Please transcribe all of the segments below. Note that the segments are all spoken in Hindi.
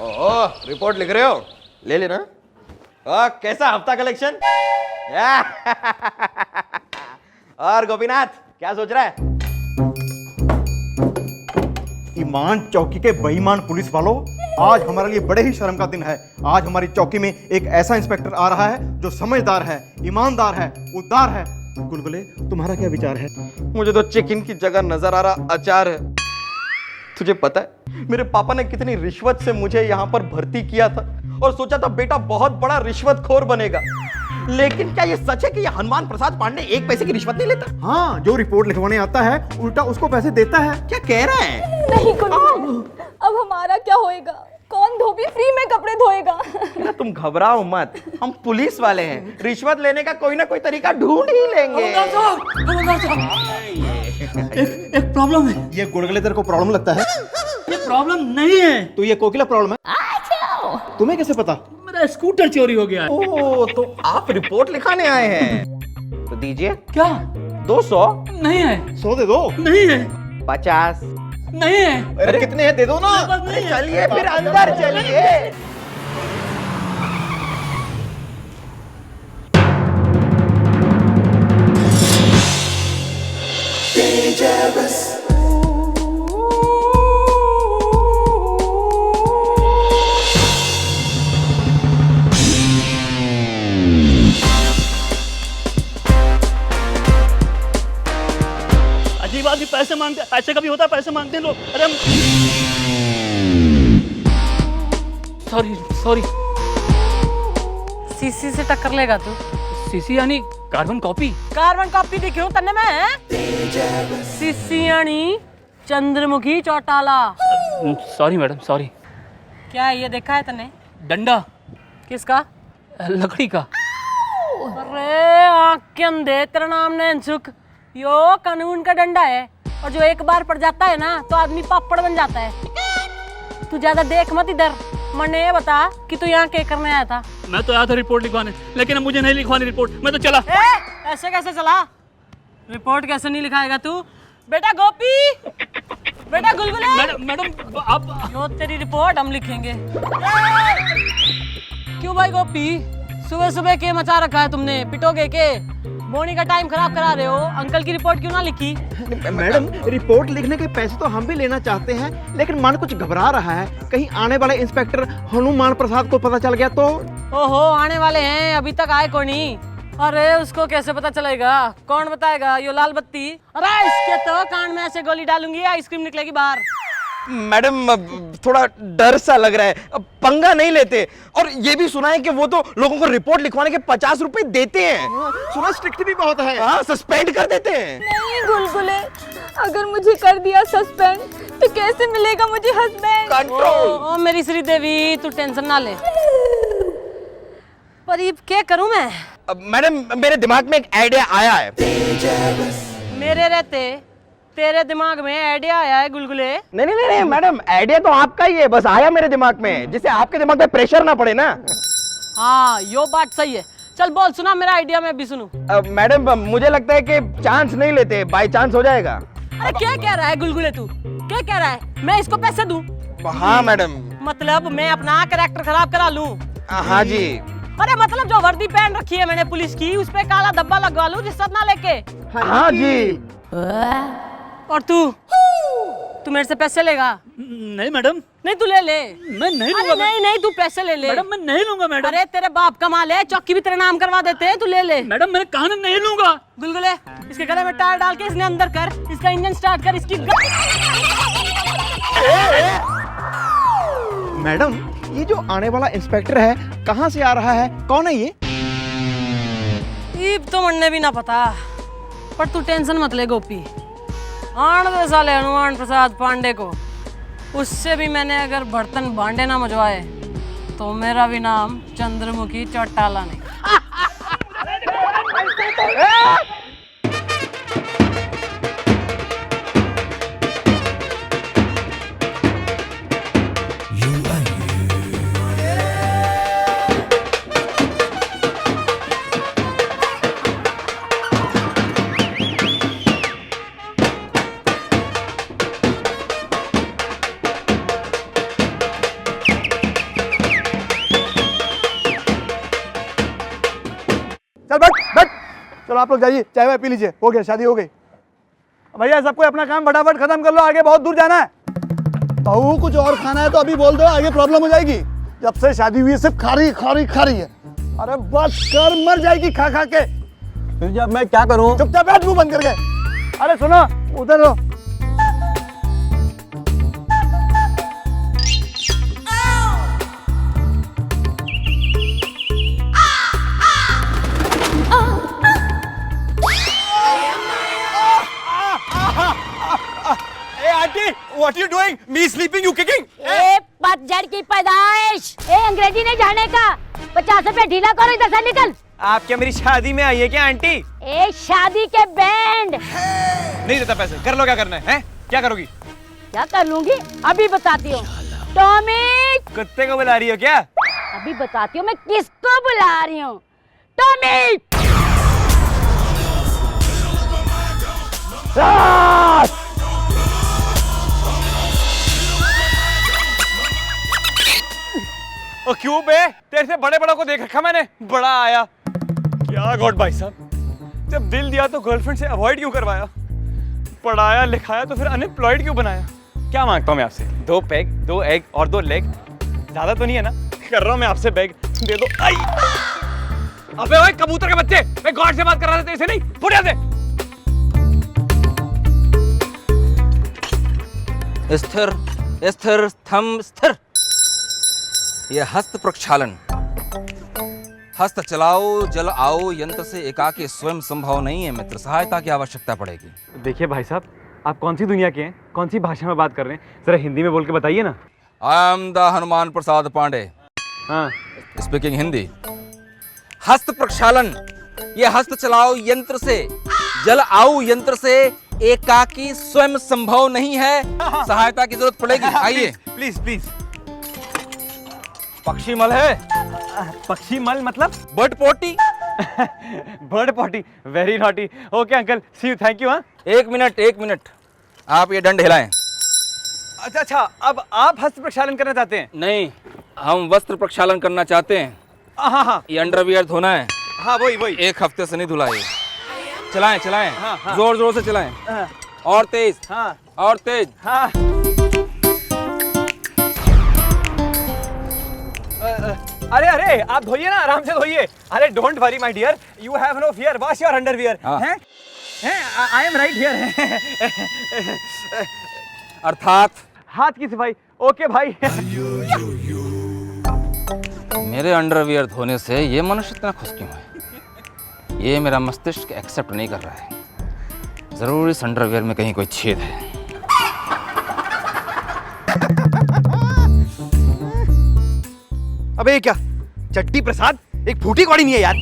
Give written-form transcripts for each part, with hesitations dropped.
ओह, रिपोर्ट लिख रहे हो? ले लेना। कैसा हफ्ता कलेक्शन? और गोपीनाथ क्या सोच रहा है? ईमान चौकी के बेईमान पुलिस वालों, आज हमारे लिए बड़े ही शर्म का दिन है। आज हमारी चौकी में एक ऐसा इंस्पेक्टर आ रहा है जो समझदार है, ईमानदार है, उदार है। गुलगुले, तुम्हारा क्या विचार है? मुझे तो चिकन की जगह नजर आ रहा अचार है। तुझे पता है मेरे पापा ने कितनी रिश्वत से मुझे यहाँ पर भर्ती किया था और सोचा था बेटा बहुत बड़ा रिश्वतखोर बनेगा। लेकिन क्या ये सच है कि ये हनुमान प्रसाद पांडे एक पैसे की रिश्वत नहीं लेता? हाँ, जो रिपोर्ट लिखवाने आता है उल्टा उसको पैसे देता है। क्या कह रहा है? नहीं अब हमारा क्या होएगा? कौन धोबी फ्री में कपड़े धोएगा? ना तुम घबराओ मत, हम पुलिस वाले हैं, रिश्वत लेने का कोई ना कोई तरीका ढूंढ ही लेंगे। एक प्रॉब्लम है। ये गुलगुले तेरे को प्रॉब्लम लगता है? ये प्रॉब्लम नहीं है, तो ये कोकिला प्रॉब्लम है? तुम्हें कैसे पता? मेरा स्कूटर चोरी हो गया है। ओह, तो आप रिपोर्ट लिखाने आए हैं? तो दीजिए। क्या? 200? नहीं है। 100 दे दो। नहीं है। 50? नहीं है। अरे कितने हैं? दे दो ना। नहीं है। चलिए फिर अंदर चलिए। अजीब आदमी पैसे मांगते, ऐसे कभी होता है? पैसे मांगते हैं लोग। अरे हम सॉरी। सीसी से टक्कर लेगा तू? सीसी यानी कार्बन कॉपी? कार्बन कॉपी दिखी हूँ तन्ने मैं? सीसी यानी Chandramukhi Chautala. Sorry madam, sorry. क्या है ये देखा है तन्ने? डंडा। किसका? लकड़ी का। अरे आँख के अंधे, तेरा नाम नैनसुख। यो कानून का डंडा है और जो एक बार पड़ जाता है ना तो आदमी पापड़ बन जाता है। तू ज्यादा देख मत इधर। मैंने ये बता कि तू यहाँ क्या करने आया था? मैं तो आया था रिपोर्ट लिखवाने, लेकिन अब मुझे नहीं लिखवानी रिपोर्ट, मैं तो चला। ऐसे कैसे चला? रिपोर्ट कैसे नहीं लिखाएगा तू? बेटा गोपी, बेटा गुलगुले। मैडम आप। यो तेरी रिपोर्ट हम लिखेंगे। क्यों भाई गोपी, सुबह सुबह के मचा रखा है तुमने? पिटोगे के? बोनी का टाइम खराब करा रहे हो। अंकल की रिपोर्ट क्यों ना लिखी? मैडम, रिपोर्ट लिखने के पैसे तो हम भी लेना चाहते हैं, लेकिन मन कुछ घबरा रहा है। कहीं आने वाले इंस्पेक्टर हनुमान प्रसाद को पता चल गया तो? ओहो, आने वाले हैं, अभी तक आए कौन नहीं? अरे उसको कैसे पता चलेगा? कौन बताएगा? यो लाल बत्ती। अरे इसके तो कान में ऐसे गोली डालूंगी, आइसक्रीम निकलेगी बाहर। मैडम थोड़ा डर सा लग रहा है, पंगा नहीं लेते। और ये भी सुना है कि वो तो लोगों को रिपोर्ट लिखवाने के 50 रुपए देते हैं। सुना स्ट्रिक्ट भी बहुत है। हाँ, सस्पेंड कर देते हैं। नहीं गुलगुले, अगर मुझे कर दिया सस्पेंड तो कैसे मिलेगा मुझे हस्बैंड? कंट्रोल। ओ मेरी श्रीदेवी, तू टेंशन ना ले। पर ये क्या करूं मैं? मैडम मेरे दिमाग में एक आइडिया आया है। मेरे रहते तेरे दिमाग में आइडिया आया है गुलगुले? नहीं मैडम, आइडिया तो आपका ही है, बस आया मेरे दिमाग में, जिससे आपके दिमाग पे प्रेशर ना पड़े ना। हाँ यो बात सही है। चल बोल, सुना मेरा आइडिया, मैं भी सुनूं। मैडम मुझे लगता है कि चांस नहीं लेते, बाय चांस हो जाएगा। अरे क्या कह रहा है गुलगुले तू? क्या कह रहा है? मैं इसको पैसे दूं? हाँ मैडम। मतलब मैं अपना कैरेक्टर खराब करा लूं? हाँ जी। अरे मतलब जो वर्दी पहन रखी है मैंने पुलिस की, उस पे काला धब्बा लगवा लूं रिश्वत ना लेके? हाँ जी। और तू मेरे से पैसे लेगा? नहीं मैडम। नहीं तू ले ले। मैं नहीं अरे लूंगा। नहीं तू पैसे ले ले। मैडम मैं नहीं लूंगा मैडम। अरे तेरे बाप का माल है, चौकी भी तेरे नाम करवा देते हैं, तू ले ले। मैडम मैंने कहा ना नहीं लूंगा। गुलगुले, इसके गले में टायर डाल के इसने अंदर कर, इसका इंजन स्टार्ट कर, इसकी मैडम, ये जो आने वाला इंस्पेक्टर है कहाँ से आ रहा है? कौन है ये? तो मन्ने भी ना पता, पर तू टेंशन मत ले गोपी। आन दे साले हनुमान प्रसाद पांडे को। उससे भी मैंने अगर बर्तन भांडे ना मजवाए तो मेरा भी नाम चंद्रमुखी चौटाला नहीं। चलो आप लोग जाइए, चाय वाय पी लीजिए, हो गया, शादी हो गई। भैया सबको अपना काम फटाफट खत्म कर लो, आगे बहुत दूर जाना है। बहू कुछ और खाना है तो अभी बोल दो, आगे प्रॉब्लम हो जाएगी। जब से शादी हुई है सिर्फ खा रही है। अरे बस कर, मर जाएगी खा खा के। फिर जब मैं क्या करूं? चुपचाप बैठ, मुंह बंद करके। अरे सुनो, उधर लो। What are you doing? Me sleeping, you kicking? ए पतझड़ की पैदाइश, ए अंग्रेजी नहीं जाने का, 50 रुपए ढीला करो, इधर से निकल। आप क्या मेरी शादी में आई है क्या आंटी? ए शादी के बैंड। नहीं देता पैसे, कर लो क्या करना है? क्या करोगी? क्या कर लूंगी अभी बताती हूँ। टॉमी, कुत्ते को बुला रही हो क्या? अभी बताती हूँ मैं किसको बुला रही हूँ। टॉमी, ओ क्यों बे? तेरे से बड़े बड़ों को देख रखा मैंने, बड़ा आया। क्या गॉड भाई साहब, जब दिल दिया तो गर्लफ्रेंड से अवॉइड क्यों करवाया? पढ़ाया लिखाया तो फिर अनएम्प्लॉयड क्यों बनाया? क्या मांगता हूँ मैं आपसे? 2 पैग, 2 एग और 2 लेग। ज्यादा तो नहीं है ना? कर रहा हूँ मैं आपसे बेग, दे दो। आई! अबे ओए कबूतर के बच्चे, मैं गॉड से बात कर रहा था, तेरे से नहीं। फुट यहाँ से। स्थिर स्थिर थम स्थिर। यह हस्त प्रक्षालन, हस्त चलाओ जल आओ यंत्र से एकाकी स्वयं संभव नहीं है मित्र, सहायता की आवश्यकता पड़ेगी। देखिए भाई साहब, आप कौन सी दुनिया के हैं, कौन सी भाषा में बात कर रहे हैं? जरा हिंदी में बोल के बताइए ना। I am the Hanuman Prasad Pandey, हाँ स्पीकिंग हिंदी। हस्त प्रक्षालन, यह हस्त चलाओ यंत्र से जल आओ यंत्र से एकाकी स्वयं संभव नहीं है, सहायता की जरूरत पड़ेगी। आइए प्लीज प्लीज। पक्षी मल है। पक्षी मल मतलब? Bird potty. Bird potty, very naughty. Okay uncle, see you, thank you. हाँ 1 मिनट, आप ये दंड हिलाएं। अच्छा अच्छा, अब आप हस्त प्रक्षालन करना चाहते हैं? नहीं, हम वस्त्र प्रक्षालन करना चाहते हैं। हाँ हाँ ये अंडरवियर धोना है। हाँ वही 1 हफ्ते से नहीं धुला ये। चलाएं हाँ। जोर जोर से चलाएं। हाँ। और तेज, हाँ और तेज। हाँ। अरे आप धोइए ना, आराम से धोइए। अरे don't worry my dear, you have no fear, wash your underwear. हैं? I am right here. अर्थात हाथ की सफाई। ओके भाई। मेरे अंडरवियर धोने से ये मनुष्य इतना खुश क्यों है? ये मेरा मस्तिष्क एक्सेप्ट नहीं कर रहा है। जरूर इस अंडरवियर में कहीं कोई छेद है। अबे ये क्या चट्टी प्रसाद, एक फूटी कौड़ी नहीं है यार।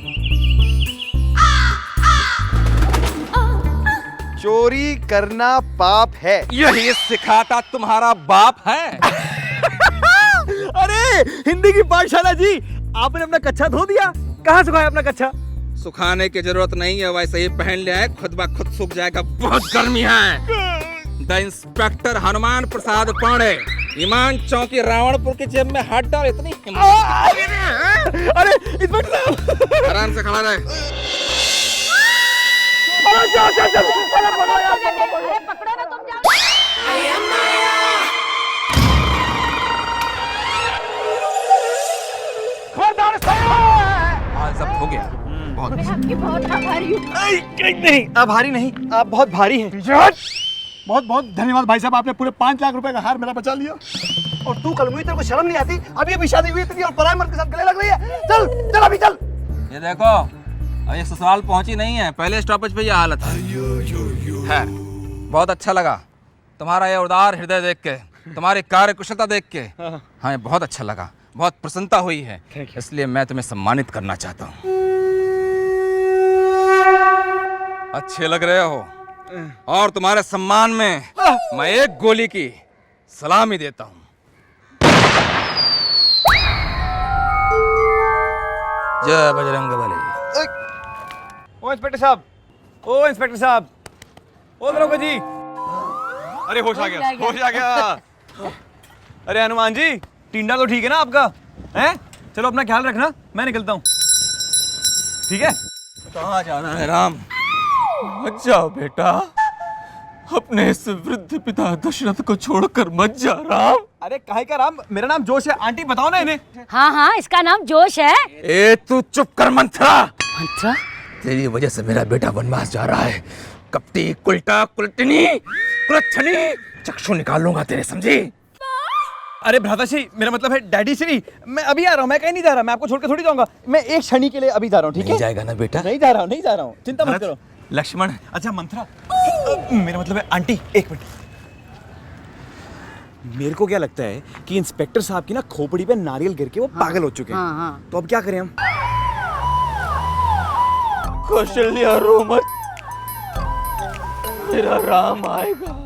चोरी करना पाप है, यही सिखाता तुम्हारा बाप है। अरे हिंदी की पाठशाला जी, आपने अपना कच्छा धो दिया? कहाँ सुखाया अपना कच्छा? सुखाने की जरूरत नहीं है, वैसे ही पहन लिया है, खुद ब खुद सूख जाएगा, बहुत गर्मी है। द इंस्पेक्टर हनुमान प्रसाद पांडे, ईमान चौकी रावणपुर की जेब में हाथ डाल, इतनी हिम्मत। अरे इंस्पेक्टर साहब, आराम से खड़ा रहे। पकड़ो ना तुम, जाओ। हाल सब हो गया। आपकी बहुत आभारी हूँ। नहीं, आप भारी नहीं, आप बहुत भारी हैं। बहुत बहुत धन्यवाद भाई साहब, आपने पूरे 5 लाख रुपए का हार मेरा बचा लिया। और तू कल मुझे, तेरे को शर्म नहीं आती? अभी शादी हुई तेरी और पराए मर्द के साथ गले लग रही है। चल चल अभी चल। ये देखो, अभी ससुराल पहुंची नहीं है, पहले स्टॉपेज पे ये हालत है। खैर, बहुत अच्छा लगा तुम्हारा ये उदार हृदय देख के, तुम्हारी कार्य कुशलता देख के। हाँ, बहुत अच्छा लगा, बहुत प्रसन्नता हुई है, इसलिए मैं तुम्हें सम्मानित करना चाहता हूँ। अच्छे लग रहे हो, और तुम्हारे सम्मान में मैं 1 गोली की सलामी देता हूँ। जय बजरंगबली। ओ इंस्पेक्टर साहब, ओ इंस्पेक्टर साहब, ओ दरोगा जी। अरे होश आ गया, होश आ गया। अरे हनुमान जी, टिंडा तो ठीक है ना आपका? हैं? चलो अपना ख्याल रखना, मैं निकलता हूँ। ठीक है? कहाँ जाना है राम? मत जाओ बेटा, अपने इस वृद्ध पिता दशरथ को छोड़कर मत जा राम। अरे काहे का राम, मेरा नाम जोश है, आंटी बताओ ना इन्हें। हाँ हाँ, इसका नाम जोश है। ए तू चुप कर मंथरा। मंत्रा? तेरी वजह से मेरा बेटा वनवास जा रहा है। कपटी, कुलटा, कुलटनी, कुलच्छनी, चक्षु निकालूंगा तेरे, समझी? अरे भ्राताश्री, मेरा मतलब है डैडी श्री, मैं अभी आ रहा हूँ, मैं कहीं नहीं जा रहा, मैं आपको छोड़ के थोड़ी जाऊंगा, मैं एक क्षण के लिए अभी जा रहा हूँ, ठीक है? नहीं जाएगा ना बेटा? नहीं जा रहा हूँ, चिंता मत करो। लक्ष्मण। अच्छा मंथरा, मेरा मतलब है आंटी, एक मिनट। मेरे को क्या लगता है कि इंस्पेक्टर साहब की ना खोपड़ी पे नारियल गिर के वो पागल हो चुके हैं। हाँ। तो अब क्या करें हम? कौशल्या रो मत, मेरा राम आएगा।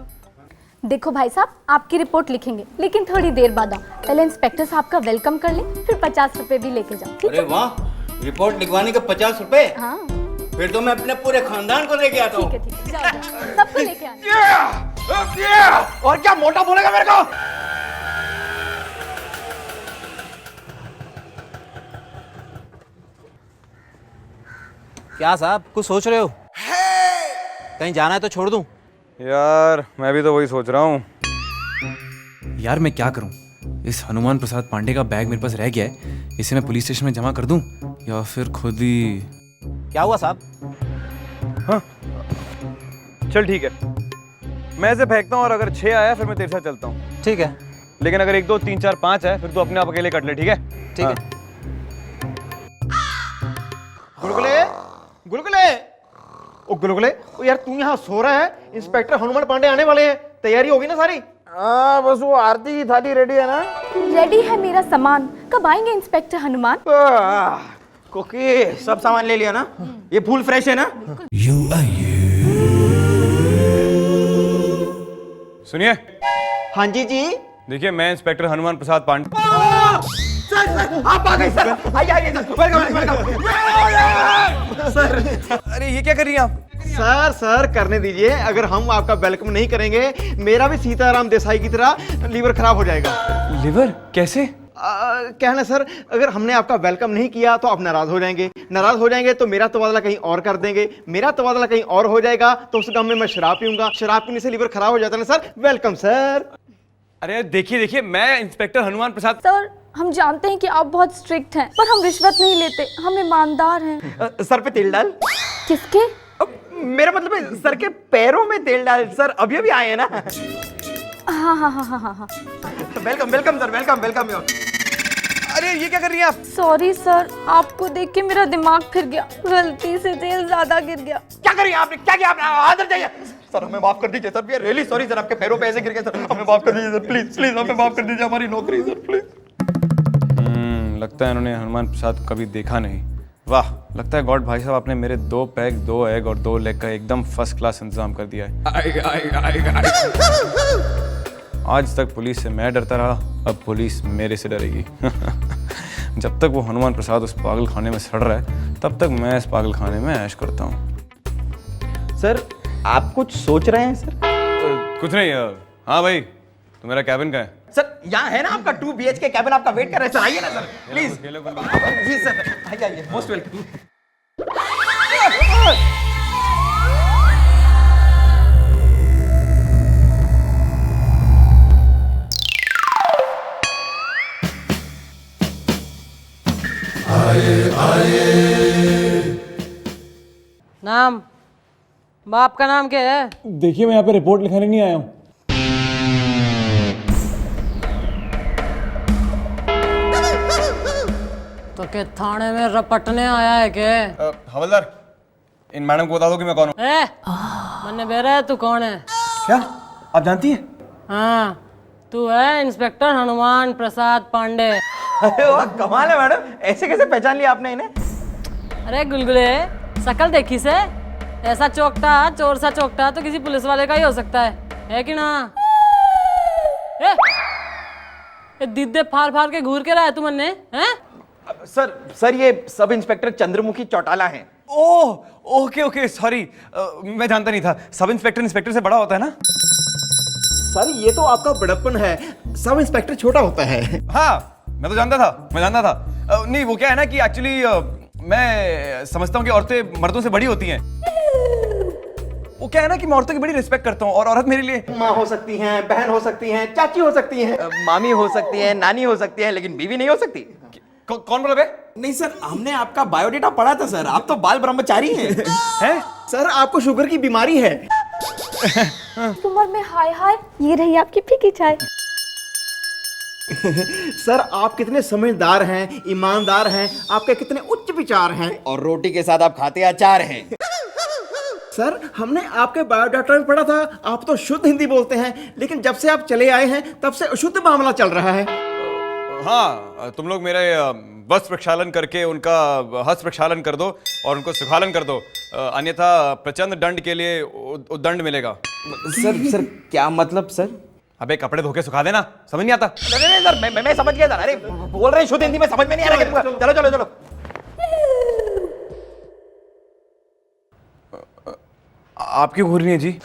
देखो भाई साहब, आपकी रिपोर्ट लिखेंगे, लेकिन थोड़ी देर बाद आओ। पहले इंस्पेक्टर साहब का वेलकम कर ले, फिर 50 रुपए भी लेके जाओ, ठीक है? अरे वाह, रिपोर्ट लिखवाने के 50 रुपए? हाँ फिर तो मैं अपने पूरे खानदान को लेके आता हूँ। ठीक है, जाओ जाओ, सबको लेके आना। और क्या मोटा बोलेगा मेरे को? क्या साहब, कुछ सोच रहे हो? कहीं जाना है तो छोड़ दूं? यार मैं भी तो वही सोच रहा हूँ। यार मैं क्या करूं? इस हनुमान प्रसाद पांडे का बैग मेरे पास रह गया है, इसे मैं पुलिस स्टेशन में जमा कर दूं या फिर खुद ही? क्या हुआ साहब? हाँ चल ठीक है, मैं इसे फेंकता हूँ और अगर 6 आया फिर मैं तेरे साथ चलता हूँ। ठीक है। लेकिन अगर 1 2 3 4 5 है फिर तू अपने आप अकेले कट ले, ठीक है? ठीक है। गुलगुले, गुलगुले, ओ गुलगुले, ओ यार तू यहाँ सो रहा है? इंस्पेक्टर हनुमान पांडे आने वाले हैं, तैयारी होगी ना सारी? हाँ बस वो आरती की थाली रेडी है ना? रेडी है मेरा सामान। कब आएंगे इंस्पेक्टर हनुमान? कुकी, सब सामान ले लिया ना? ये फूल फ्रेश है ना? सुनिए। हाँ जी जी। देखिए मैं इंस्पेक्टर हनुमान प्रसाद पांडे। सर, आप आ गए सर। आइए सर, वेलकम। सर, अरे ये क्या कर रही हैं आप? सर करने दीजिए, अगर हम आपका वेलकम नहीं करेंगे मेरा भी सीताराम देसाई की तरह लीवर खराब हो जाएगा। लिवर कैसे? क्या है ना सर, अगर हमने आपका वेलकम नहीं किया तो आप नाराज हो जाएंगे, नाराज हो जाएंगे तो मेरा तबादला कहीं और कर देंगे, मेरा तबादला कहीं और हो जाएगा तो उस गम में मैं शराब पीऊंगा, शराब पीने से लीवर खराब हो जाता है ना सर। Welcome sir. अरे देखिए मैं इंस्पेक्टर हनुमान प्रसाद। सर, हम जानते हैं कि आप बहुत स्ट्रिक्ट हैं, पर हम रिश्वत नहीं लेते, हम ईमानदार हैं। सर पे तेल डाल। किसके? मेरा मतलब है सर के पैरों में तेल डाल। सर अभी अभी आए हैं ना? हाँ। Welcome sir, welcome. अरे ये क्या कर रही हैं आप? सॉरी सर, आपको देख के मेरा दिमाग फिर गया, गलती से तेल ज्यादा गिर गया। क्या करिए आपने? क्या किया आपने? अंदर जाइए। सर हमें माफ कर दीजिए sir, we are really sorry sir, आपके पैरों पे ऐसे गिर गए सर, हमें माफ कर दीजिए सर, प्लीज हमें माफ कर दीजिए, हमारी नौकरी सर, प्लीज। लगता है इन्होंने हनुमान प्रसाद को कभी देखा नहीं। वाह, लगता है गॉड भाई साहब आपने मेरे 2 पैक 2 एग और 2 लेग का एकदम फर्स्ट क्लास इंतजाम कर दिया है। आज तक पुलिस से मैं डरता रहा, अब पुलिस मेरे से डरेगी। जब तक वो हनुमान प्रसाद उस पागल खाने में सड़ रहा है तब तक मैं इस पागल खाने में ऐश करता हूँ। सर आप कुछ सोच रहे हैं सर? कुछ नहीं। हाँ भाई, तो मेरा कैबिन का है सर, यहाँ है ना आपका 2 BHK कैबिन, आपका वेट कर रहा है सर, आइए ना सर प्लीज। जी सर, आइए मोस्ट वेलकम। नाम? बाप का नाम क्या है? देखिए मैं यहाँ पे रिपोर्ट लिखाने नहीं आया हूँ। तो के थाने में रपटने आया है के? हवलदार, इन मैडम को बता दो कि मैं कौन हूँ। मन्ने बेरे, तू कौन है? क्या आप जानती हैं? हाँ, तू है इंस्पेक्टर हनुमान प्रसाद पांडे। अरे वाह, कमाल है मैडम, ऐसे कैसे पहचान लिया आपने इन्हें? अरे गुलगुले, शकल देखी से ऐसा चौकटा, चोर सा चौकटा तो किसी पुलिस वाले का ही हो सकता है कि ना? ये दीदे फाड़ के घूर के रहा है तू मन्ने, हैं? सर ये सब इंस्पेक्टर चंद्रमुखी चौटाला हैं। ओह ओके सॉरी, मैं जानता नहीं था। सब इंस्पेक्टर इंस्पेक्टर से बड़ा होता है ना? सर ये तो आपका बड़प्पन है, सब इंस्पेक्टर छोटा होता है। हाँ मैं जानता था। नहीं वो क्या है ना कि एक्चुअली मैं समझता हूँ कि औरतें मर्दों से बड़ी होती हैं। वो क्या है ना कि मैं औरतों की बड़ी रिस्पेक्ट करता हूँ और औरत मेरे लिए माँ हो सकती हैं, बहन हो सकती हैं, चाची हो सकती हैं। मामी हो सकती है, नानी हो सकती है, लेकिन बीवी नहीं हो सकती। कौन बोला बे? नहीं सर, हमने आपका बायोडेटा पढ़ा था सर, आप तो बाल ब्रह्मचारी हैं। हैं? सर आपको शुगर की बीमारी है। उम्र में हाय हाय, ये रही आपकी फीकी चाय। सर आप कितने समझदार हैं, ईमानदार हैं, आपके कितने उच्च विचार हैं। और रोटी के साथ आप खाते अचार हैं। सर हमने आपके बायोडाटा में पढ़ा था, आप तो शुद्ध हिंदी बोलते हैं, लेकिन जब से आप चले आए हैं तब से अशुद्ध मामला चल रहा है। हाँ, तुम लोग मेरे वस्त्र प्रक्षालन करके उनका हस्त प्रक्षालन कर दो और उनको सुखालन कर दो, अन्यथा प्रचंड दंड के लिए उद्दंड मिलेगा। सर क्या मतलब सर? अबे कपड़े धोके सुखा देना, समझ नहीं आता? नहीं सर, मैं समझ गया सर। अरे बोल रहे शुद्ध हिंदी में, समझ में नहीं आ रहा। चलो चलो चलो। आप क्यों घूर रही हैं जी?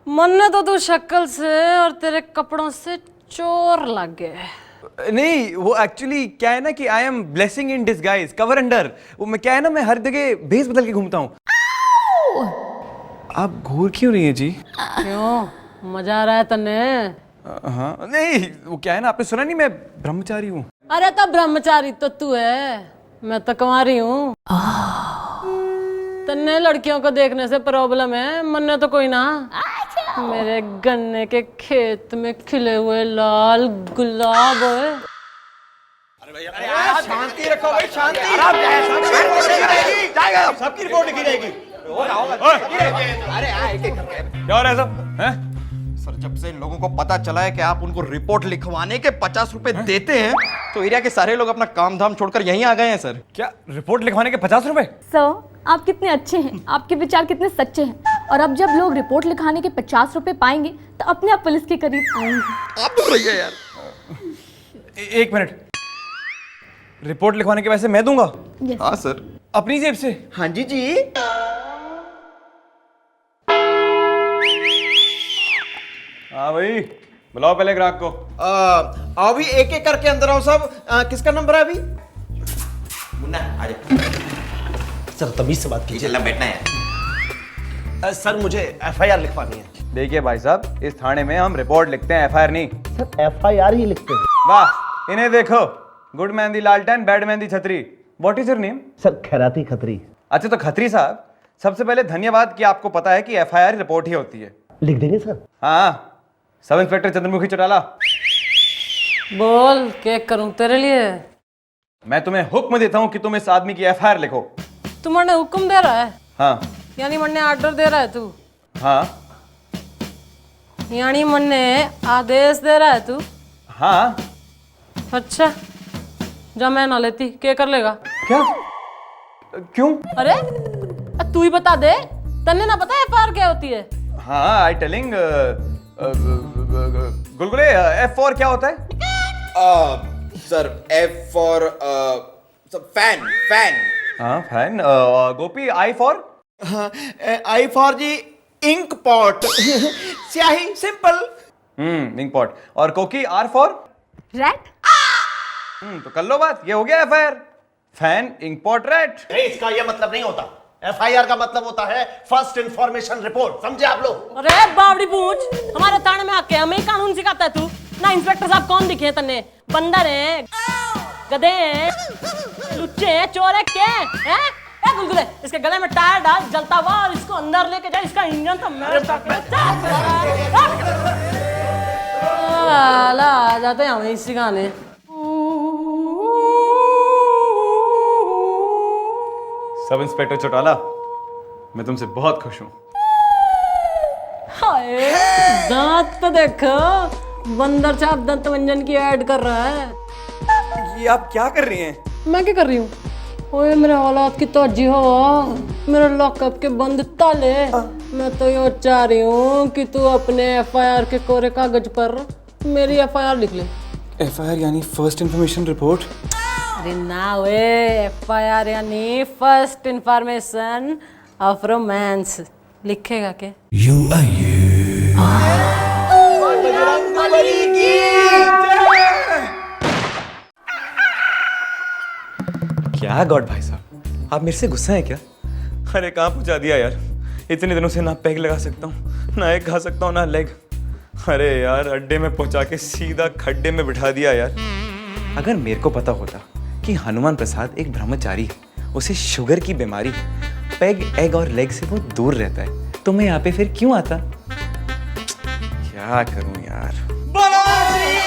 मन्ने तो तू शक्ल से और तेरे कपड़ों से चोर लग गए। नहीं, वो एक्चुअली क्या है ना कि I am blessing in disguise, cover under. वो मैं क्या है ना, मैं हर जगह भेस बदल के घूमता हूँ। आप घूर क्यों रही हैं जी? क्यों, मजा आ रहा है तन्ने? हाँ, नहीं वो क्या है ना, आपने सुना नहीं मैं ब्रह्मचारी हूँ। अरे तो ब्रह्मचारी तो तू है, मैं तो कुंवारी हूँ। तन्ने लड़कियों को देखने से प्रॉब्लम है, मन्ने तो कोई ना। मेरे गन्ने के खेत में खिले हुए लाल गुलाब है। शांति रखो भाई, शांति। सबकी रिपोर्ट लिखी जाएगी। क्या हो रहा है सब? हैं? सर जब से इन लोगों को पता चला है कि आप उनको रिपोर्ट लिखवाने के 50 रुपए देते हैं, तो एरिया के सारे लोग अपना काम धाम छोड़कर यहीं आ गए हैं सर। क्या रिपोर्ट लिखवाने के 50 रुपए? सर आप कितने अच्छे हैं, आपके विचार कितने सच्चे हैं। और अब जब लोग रिपोर्ट लिखाने के 50 रुपए पाएंगे तो अपने आप पुलिस के करीब आएंगे। आप तो भैया यार। एक मिनट, रिपोर्ट लिखवाने के पैसे मैं दूंगा? हाँ सर। अपनी जेब से? हाँ जी जी। हाँ भाई, बुलाओ पहले ग्राहक को। अभी एक एक करके अंदर आओ सब। किसका नंबर है अभी? मुन्ना आ जा। सर तमीज से बात कीजिए। चल बैठना है। सर मुझे एफआईआर लिखवानी है। देखिए भाई साहब, इस थाने में हम रिपोर्ट लिखते हैं, एफआईआर नहीं। सर एफआईआर ही लिखते हैं। वाह, इन्हें देखो, गुड मैन दी लालटेन, बैड मैन दी छतरी। What is your name? Sir Khairati Khatri. अच्छा तो खत्री साहब, सबसे पहले धन्यवाद कि आपको पता है कि एफआईआर रिपोर्ट ही होती है। लिख देंगे सर? हाँ, सब इंस्पेक्टर चंद्रमुखी चौटाला। बोल, क्या करूं तेरे लिए? मैं तुम्हें हुक्म देता हूं कि तुम इस आदमी की एफआईआर लिखो। तू मन्ने हुक्म दे रहा है? हाँ। यानी मन्ने ऑर्डर दे रहा है तू? हाँ। यानी मन्ने आदेश दे रहा है तू? हाँ। अच्छा, जा मैं ना लेती, क्या कर लेगा? क्या? क्यों? अरे तू ही बता दे, तन्ने ना पता एफआईआर क्या होती है? हाँ, I telling. Gulgule, F for क्या होता है? Sir F for fan. Fan. हाँ fan. Gopi, I for? I for G ink pot. स्याही, सिंपल। Ink pot. और कोकी, आर फॉर? रैट। तो कर लो बात, ये हो गया FIR. Fan, ink pot, rat. इसका ये मतलब नहीं होता। एफआईआर का मतलब होता है फर्स्ट इंफॉर्मेशन रिपोर्ट, समझे आप लोग? अरे बावड़ी पूछ, हमारे थाने में आके हमें कानून सिखाता है तू ना? इंस्पेक्टर साहब कौन दिखे तन्ने? बंदर है, गधे हैं, लुच्चे हैं, चोर है, क्या है? ए गुलगुले, इसके गले में टायर डाल, जलता हुआ, और इसको अंदर लेके जा, इसका इंजन तो मैं आ जाते हैं हमें इसी सिखाने। सब इंस्पेक्टर चौटाला, मैं तुमसे बहुत खुश हूँ। हाय, दांत तो देखो, बंदर छाप दंत मंजन की ऐड कर रहा है। ये आप क्या कर रही हैं? मैं क्या कर रही हूँ? ओए मेरे हालात की तोजी हो, मेरे लॉकअप के बंद ताले। मैं तो ये चाह रही हूँ कि तू अपने एफआईआर के कोरे कागज पर मेरी एफआईआर लिख ले। एफआईआर यानी फर्स्ट इंफॉर्मेशन रिपोर्ट? अरे ना वे, एफआईआर यानी फर्स्ट इंफॉर्मेशन ऑफ रोमांस। लिखेगा क्या? क्या गॉड भाई साहब, आप मेरे से गुस्सा है क्या? अरे कहाँ पहुँचा दिया यार, इतने दिनों से ना पैग लगा सकता हूँ, ना एग खा सकता हूँ, ना लेग। अरे यार अड्डे में पहुँचा के सीधा खड्डे में बिठा दिया यार। अगर मेरे को पता होता कि हनुमान प्रसाद एक ब्रह्मचारी है, उसे शुगर की बीमारी, पैग एग और लेग से वो दूर रहता है, तो मैं यहाँ पे फिर क्यों आता? क्या करूँ यार।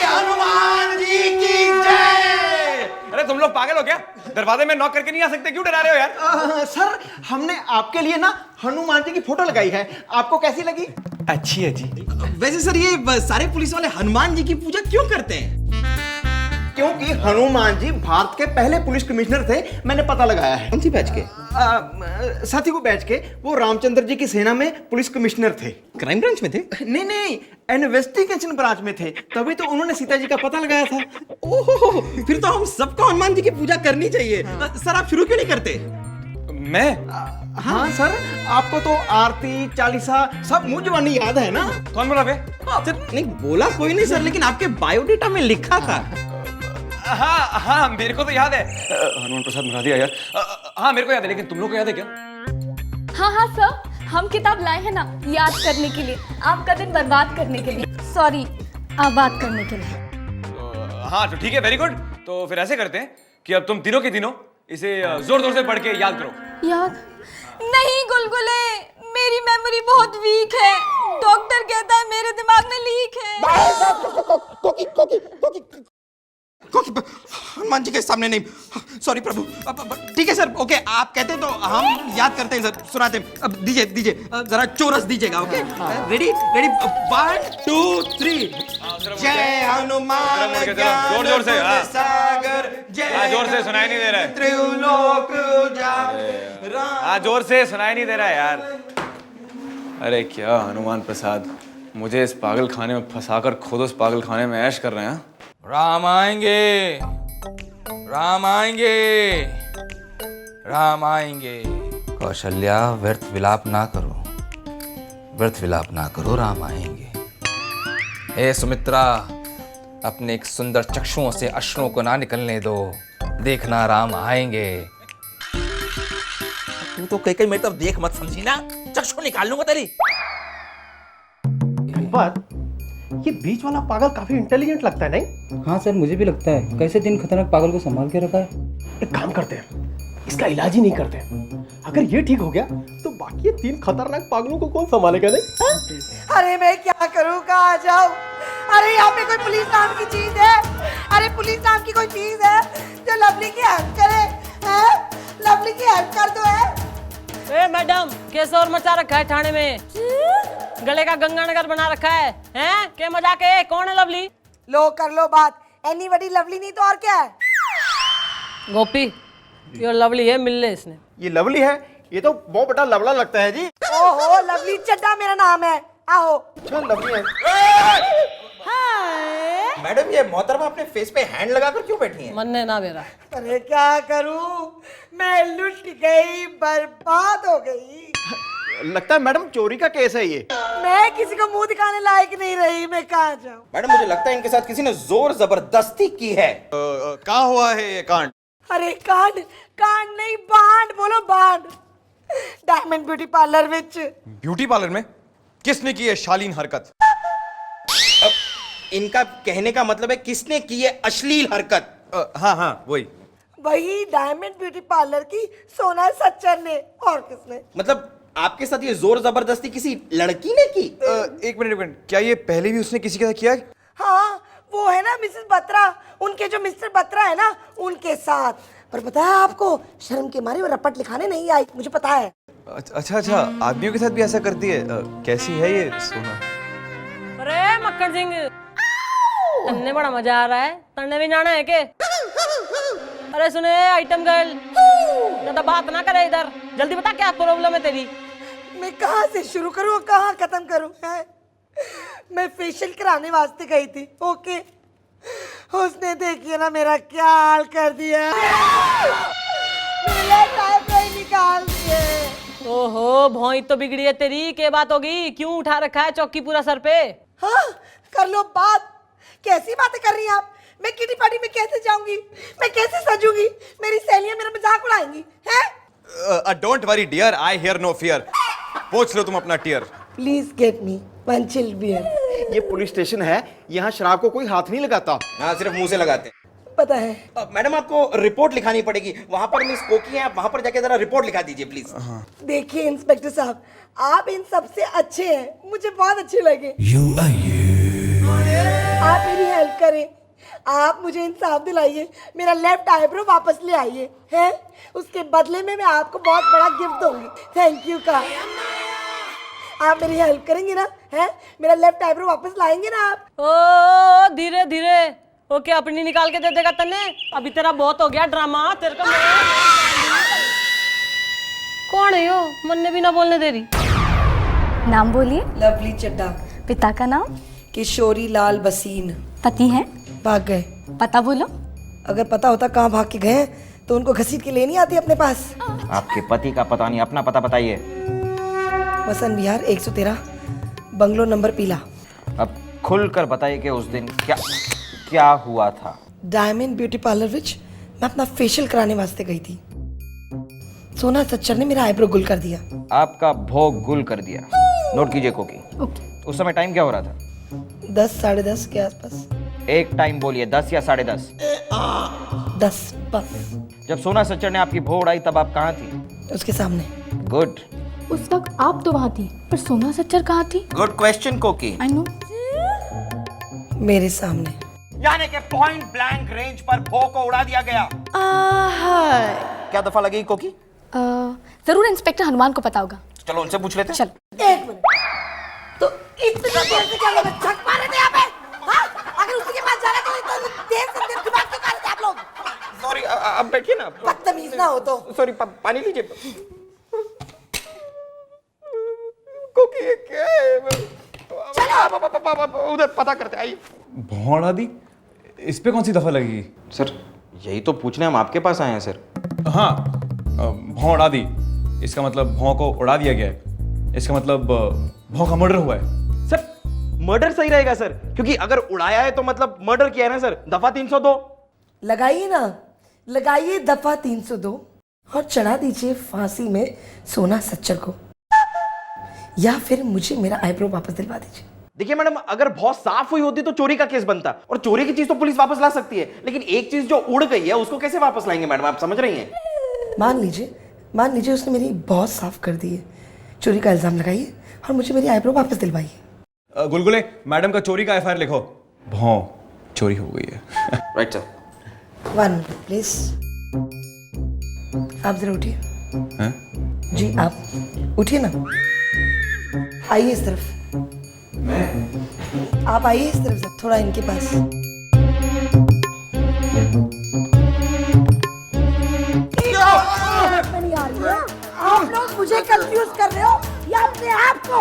हनुमान जी की जय। अरे तुम लोग पागल हो क्या? दरवाजे में नॉक करके नहीं आ सकते? क्यों डरा रहे हो यार? सर हमने आपके लिए ना हनुमान जी की फोटो लगाई है, आपको कैसी लगी? अच्छी है जी। वैसे सर ये सारे पुलिस वाले हनुमान जी की पूजा क्यों करते हैं? क्योंकि हनुमान जी भारत के पहले पुलिस कमिश्नर थे, मैंने पता लगाया है। कौन सी बैच के? साथी को बैच के, वो रामचंद्र जी की सेना में पुलिस कमिश्नर थे। क्राइम ब्रांच में थे? नहीं, इन्वेस्टिगेशन ब्रांच में थे, तभी तो उन्होंने सीता जी का पता लगाया था। ओहो, फिर तो हम सबको हनुमान जी की पूजा करनी चाहिए। सर आप शुरू क्यों नहीं करते? मैं? हाँ सर, आपको तो आरती चालीसा सब मुंह जुबानी याद है ना? कौन बोला बे? सर नहीं बोला कोई नहीं सर, लेकिन आपके बायोडेटा में लिखा था। हाँ हाँ मेरे को तो याद है। हनुमान प्रसाद मरा दिया यार। हाँ मेरे को याद है, लेकिन तुम लोग को याद है क्या? हाँ हाँ सर, हम किताब लाए हैं ना याद करने के लिए, आपका दिन बर्बाद करने के लिए, सॉरी आबाद करने के लिए। हाँ तो ठीक है, वेरी गुड। तो फिर ऐसे करते हैं कि अब तुम तीनों के तीनों इसे जोर जोर से पढ़ के याद करो। याद नहीं गुलगुले, मेरी मेमोरी बहुत वीक है, डॉक्टर कहता है मेरे दिमाग में लीक है। हनुमान जी के सामने नहीं, सॉरी प्रभु। ठीक है सर, ओके आप कहते हैं तो हम याद करते हैं सर, सुनाते हैं। अब दीजिए जरा चोरस दीजिएगा। Okay ready 1 2 3। जय हनुमान जोर जोर से सागर, जय जोर से सुनाई नहीं दे रहा है। त्रिलोक हाँ जोर से सुनाई नहीं दे रहा है यार। अरे क्या हनुमान प्रसाद, मुझे इस पागल खाने में फंसाकर खुद उस पागल खाने में ऐश कर रहे हैं। राम आएंगे, राम आएंगे, राम आएंगे। कौशल्या व्यर्थ विलाप ना करो, व्यर्थ विलाप ना करो, राम आएंगे। हे सुमित्रा, अपने एक सुंदर चक्षुओं से अश्रुओं को ना निकलने दो, देखना राम आएंगे। तू तो कहीं कहीं मेरी तरफ देख मत, समझी ना? चक्षु निकाल लूंगा तेरी। ये बीच वाला पागल काफी इंटेलिजेंट लगता है नहीं? हाँ सर मुझे भी लगता है। कैसे तीन खतरनाक पागल को संभाल के रखा है। एक काम करते हैं, इसका इलाज ही नहीं करते। अगर ये ठीक हो गया तो बाकी ये 3 खतरनाक पागलों को कौन संभालेगा नहीं? अरे मैं क्या करूँ, कहाँ जाऊँ? अरे यहाँ पे कोई पुलिस नाम की चीज है? अरे पुलिस नाम की कोई चीज है जो लवली की हेल्प करे? लवली की हेल्प कर दो। ए मैडम, केस और मचा रखा है थाने में, गले का गंगानगर बना रखा है। हैं? क्या मजाक है? कौन है लवली? लो कर लो बात, एनीबॉडी लवली नहीं तो और क्या है? गोपी, ये लवली है, मिल ले इसने। ये लवली है? ये तो बहुत बड़ा लवला लगता है जी। ओहो, लवली चड्डा मेरा नाम है। आओ। अच्छा लवली है। मैडम ये मोहतरमा अपने फेस पे हैंड लगाकर क्यों बैठी हैं? मन ने ना मेरा। अरे क्या करूं, मैं लुट गई, बर्बाद हो गई। लगता है मैडम चोरी का केस है ये। मैं किसी को मुंह दिखाने लायक नहीं रही, मैं कहाँ जाऊं? मैडम मुझे लगता है इनके साथ किसी ने जोर जबरदस्ती की है। कहाँ हुआ है ये कांड? अरे कांड नहीं, बांड बोलो, बांड। डायमंड ब्यूटी पार्लर विच। ब्यूटी पार्लर में किसने की है शालीन हरकत? इनका कहने का मतलब है किसने की है अश्लील हरकत? हाँ वही डायमंड ब्यूटी पार्लर की सोना सच्चर ने, और किसने? मतलब आपके साथ ये जोर जबरदस्ती किसी लड़की ने की? एक मिनट, क्या ये पहले भी उसने किसी के साथ किया? हाँ, वो है ना मिसेस बत्रा, उनके जो मिस्टर बत्रा है ना, उनके साथ। पर पता है आपको, शर्म के मारे वो रपट लिखाने नहीं आई, मुझे पता है। अच्छा, आदमियों के साथ भी ऐसा करती है? कैसी है ये सोना? अरे मक्खन सिंह, तन्ने बड़ा मजा आ रहा है, तन्ने भी जाना है के? अरे सुने आइटम गर्ल, ज्यादा बात ना करे इधर, जल्दी बता क्या प्रॉब्लम है तेरी? मैं कहाँ से शुरू करूँ और कहाँ खत्म करूँ? मैं फेशियल कराने वास्ते गई थी, ओके, उसने देखिए ना मेरा क्या हाल कर दिया, निकाल दिए। ओहो, भौंई तो बिगड़ी है तेरी, क्या बात होगी? क्यों उठा रखा है चौकी पूरा सर पे? हाँ, कर लो बात। कैसी बातें कर रही हैं आप? मैं किटी पार्टी में कैसे जाऊंगी? मैं कैसे सजूंगी? मेरी सहेलियां मेरा मजाक उड़ाएंगी हैं? Don't worry dear, I hear no fear. पोंछ लो तुम अपना tear. Please get me one chilled beer. ये पुलिस स्टेशन है, यहाँ शराब को कोई हाथ नहीं लगाता। हाँ सिर्फ मुंह से लगाते हैं। पता है। मैडम आपको रिपोर्ट लिखानी पड़ेगी, वहां पर मिस कोकी है, आप वहां पर जाके जरा रिपोर्ट लिखा दीजिए प्लीज। देखिए इंस्पेक्टर साहब, आप इन सबसे अच्छे हैं, मुझे बहुत अच्छे लगे। आप मेरी हेल्प करें, आप मुझे इंसाफ दिलाइए, मेरा लेफ्ट आईब्रो वापस ले आइए, हैं? उसके बदले में मैं आपको बहुत बड़ा गिफ्ट दूंगी, थैंक यू का। आप मेरी हेल्प करेंगे ना, हैं? मेरा लेफ्ट आईब्रो वापस लाएंगे ना आप? ओ धीरे धीरे, ओके अपनी निकाल के दे देगा तने। अभी तेरा बहुत हो गया ड्रामा, तेरे को कौन है यो? मन्ने भी ना बोलने दे रही। नाम बोलिए। लवली चड्डा। पिता का नाम? किशोरी लाल बसीन। पति हैं? भाग गए। पता बोलो। अगर पता होता कहाँ भाग के गए तो उनको घसीट के ले नहीं आती अपने पास। आपके पति का पता नहीं, अपना पता बताइए। वसंत विहार 113, बंगलो नंबर पीला। अब खुलकर बताइए कि उस दिन क्या हुआ था। डायमंड ब्यूटी पार्लर विच मैं अपना फेशियल कराने वास्ते गई थी। सोना सच्चर ने मेरा आईब्रो गुल कर दिया। आपका भोग गुल कर दिया। नोट कीजिए कोकी। उस समय टाइम क्या हो रहा था? 10 साढ़े 10 के आसपास। एक टाइम बोलिए, 10 या 10:30? 10 बस। जब सोना सच्चर ने आपकी भोग उड़ाई तब आप कहाँ थी? उसके सामने। गुड। उस वक्त आप तो वहाँ थी, पर सोना सच्चर कहाँ थी? गुड क्वेश्चन कोकी। I know. मेरे सामने। यानी कि पॉइंट ब्लैंक रेंज पर भोग को उड़ा दिया गया। क्या दफा लगी कोकी? जरूर इंस्पेक्टर हनुमान को पता होगा। चलो उनसे पूछ लेते हैं। चल। एक मिनट, तो इतना देर से क्या लोग छक मारे थे यहाँ पे? हाँ? अगर उसी के पास जाना तो इतना देर से दिमाग क्यों खा रहे थे आप लोग? सॉरी, आप बैठिए ना। बदतमीज ना हो तो। सॉरी, पानी लीजिए। कोकी ये क्या है? उधर पता करते आइए। भौड़ आदि, इस पे कौन सी दफा लगेगी? सर यही तो पूछने हम आपके पास आए हैं सर। हाँ, भौड़ आदि, इसका मतलब भौं को उड़ा दिया गया है। इसका मतलब भौं का मर्डर हुआ है। सर मर्डर सही रहेगा सर, क्योंकि अगर उड़ाया है तो मतलब मर्डर किया है ना सर। दफा 302 लगाइए ना, लगाइए दफा 302 और चढ़ा दीजिए फांसी में सोना सच्चर को, या फिर मुझे मेरा आईब्रो वापस दिलवा दीजिए। देखिए मैडम, अगर बहुत साफ हुई होती तो चोरी का केस बनता, और चोरी की चीज तो पुलिस वापस ला सकती है, लेकिन एक चीज जो उड़ गई है उसको कैसे वापस लाएंगे मैडम? आप समझ रही हैं? मान लीजिए उसने मेरी बहुत साफ कर दी है। चोरी का इल्जाम लगाइए और मुझे मेरी आईब्रो वापस दिलवाइए। गुलगुले, मैडम का चोरी का एफआईआर लिखो। भौं चोरी हो गई है। Right sir. 1 minute please. आप जरा उठिए। हैं? जी आप उठिए ना, आइए इस तरफ। आप आइए इस तरफ से, थोड़ा इनके पास। नहीं आ रही है। आप लोग मुझे कंफ्यूज कर रहे हो या अपने आप को?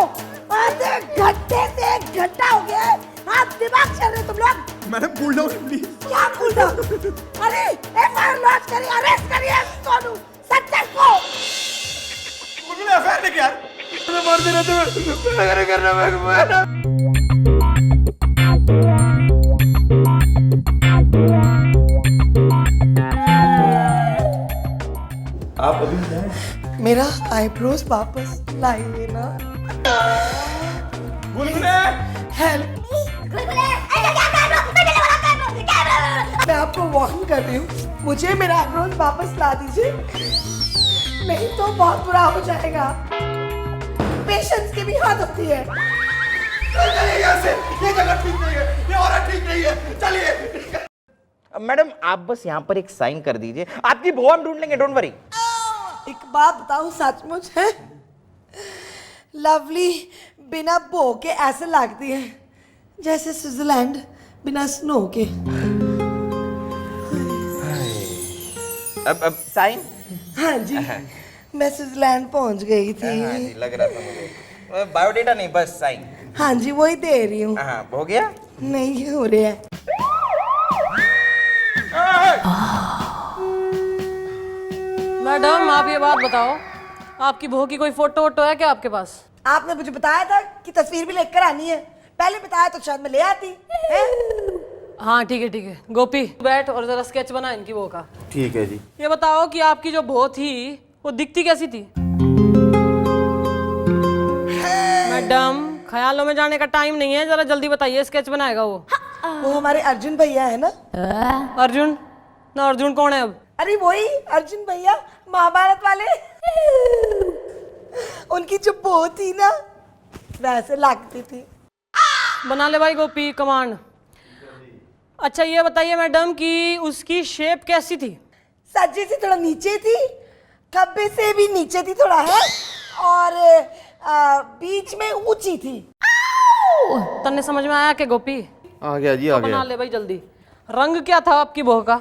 आधे घंटे से 1 घंटा हो गया है, आप दिमाग चल रहे तुम लोग। Madam cool down please. क्या कूल डाउन? अरे एफआईआर लॉन्च करिए, अरेस्ट करिए सोनू सच्चर को। गुलगुले एफआईआर लेके यार। मार दे रहे करना। आप अभी मेरा आईब्रोज वापस लाइए ना। गुलगुले हेल्प। मैं आपको वार्न कर रही हूँ, मुझे मेरा आईब्रोज वापस ला दीजिए, नहीं तो बहुत बुरा हो जाएगा। पेशेंस की भी हद होती है। चलिए यहाँ से, ये जगह ठीक नहीं है, ये औरत ठीक नहीं है, चलिए। मैडम आप बस यहाँ पर एक साइन कर दीजिए, आपकी भो हम ढूंढ लेंगे, डोंट वरी। एक बात बताऊं, सचमुच है लवली बिना बो के ऐसे लगती है जैसे स्विट्जरलैंड बिना स्नो के। अब साइन? हाँ जी, मैं स्विट्जरलैंड पहुंच गई थी। हाँ जी, लग रहा था मुझे। बायोडेटा नहीं, बस साइन। हाँ जी, वही दे रही हूँ। हाँ, हो गया? नहीं हो रहा है। मैडम आप ये बात बताओ, आपकी बहू की कोई फोटो वोटो है क्या आपके पास? आपने मुझे बताया था कि तस्वीर भी लेकर आनी है, पहले बताया तो शायद मैं ले आती है? हाँ ठीक है। गोपी बैठ और जरा स्केच बना इनकी बहू का। ठीक है जी। ये बताओ कि आपकी जो बहू थी वो दिखती कैसी थी? मैडम, ख्यालों में जाने का टाइम नहीं है, जरा जल्दी बताइए, स्केच बनाएगा वो। वो हमारे अर्जुन भैया है ना। अर्जुन? ना अर्जुन कौन है अब? अरे वही अर्जुन भैया, महाभारत वाले। उनकी जो बहू थी ना, वैसे लगती थी। बना ले भाई गोपी, कमांड। अच्छा ये बताइए मैडम कि उसकी शेप कैसी थी? सज्जे से थोड़ा नीचे थी, खब्बे से भी नीचे थी थोड़ा है, और बीच में ऊंची थी। तन्ने समझ में आया क्या गोपी? आ गया जी, आ बना गया। ले भाई जल्दी। रंग क्या था आपकी बहू का?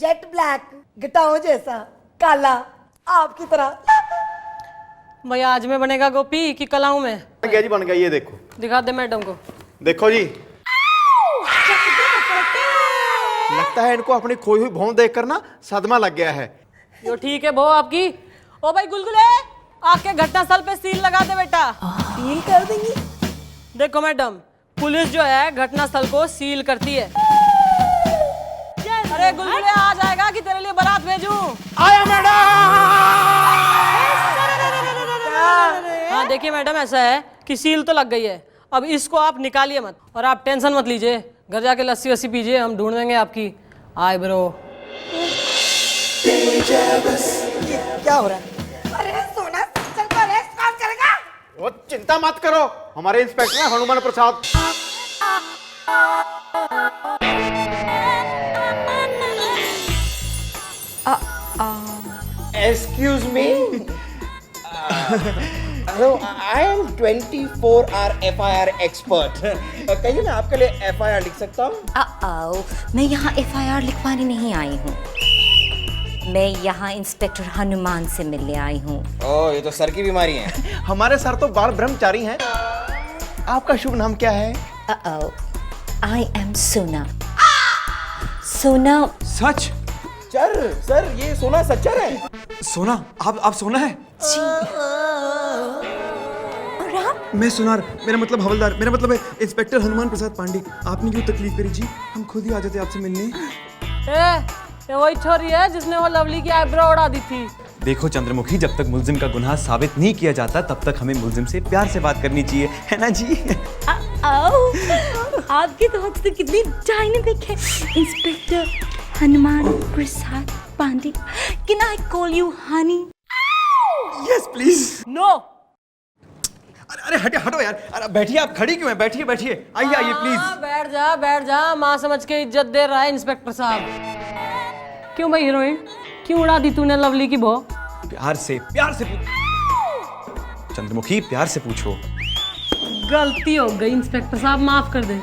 जेट ब्लैक, घटाओ जैसा, काला, आपकी तरह। भैया आज में बनेगा गोपी कि कलाऊ में? बन गया जी, बन गया। ये देखो, दिखा दे मैडम को। देखो जी। लगता है इनको अपनी खोई हुई भौं देखकर ना सदमा लग गया है। यो ठीक है बहू आपकी। ओ भाई गुलगुले, आके घटनास्थल पे सील लगा दे बेटा। सील कर देंगी? देखो मैडम, पुलिस जो है घटनास्थल को सील करती है। अरे गुलगुले आ जाएगा कि तेरे लिए बारात भेजूं? आया मैडम। हाँ देखिए मैडम, ऐसा है कि सील तो लग गई है, अब इसको आप निकालिए मत, और आप टेंशन मत लीजिए, घर जाके लस्सी वस्सी पीजिए, हम ढूंढ देंगे आपकी आईब्रो। क्या हो रहा है? अरे सोना, चल को अरेस्ट कौन करेगा? वो चिंता मत करो, हमारे इंस्पेक्टर हैं Hanuman Prasad. Excuse me. No, I am 24-hour FIR expert. कहिए मैं आपके लिए FIR लिख सकता हूँ? मैं यहाँ FIR लिखवाने नहीं आई हूँ, मैं यहाँ इंस्पेक्टर हनुमान से मिलने आई हूँ। ओह, ये तो सर की बीमारी है। हमारे सर तो बाल ब्रह्मचारी हैं। आपका शुभ नाम क्या है? आई एम सोना। सोना। सच? सर ये सोना सच्चर है। सोना? आप सोना है? जी। और आप? मैं सुनार, मेरा मतलब हवलदार, मेरा मतलब है इंस्पेक्टर हनुमान प्रसाद पांडे। आपने क्यों तकलीफ करी जी, हम खुद ही आ जाते आपसे मिलने। ये वही छोरी है जिसने वो लवली की आईब्रो उड़ा दी थी। देखो चंद्रमुखी, जब तक मुल्जिम का गुनाह साबित नहीं किया जाता तब तक हमें मुल्जिम से प्यार से बात करनी चाहिए, है ना जी? आपकी तो हद से कितनी डायनामिक है inspector Hanuman Prasad Pandey. Can I call you honey? Yes please. No. अरे हटो यार, अरे बैठिए, आप खड़ी क्यों हैं? बैठिए आइए प्लीज। बैठ जा, माँ समझ के इज्जत दे रहा है इंस्पेक्टर साहब। क्यों भाई हीरोइन, क्यों उड़ा दी तूने लवली की बहू? प्यार से पूछो चंद्रमुखी, प्यार से पूछो। गलती हो गई इंस्पेक्टर साहब, माफ कर दे।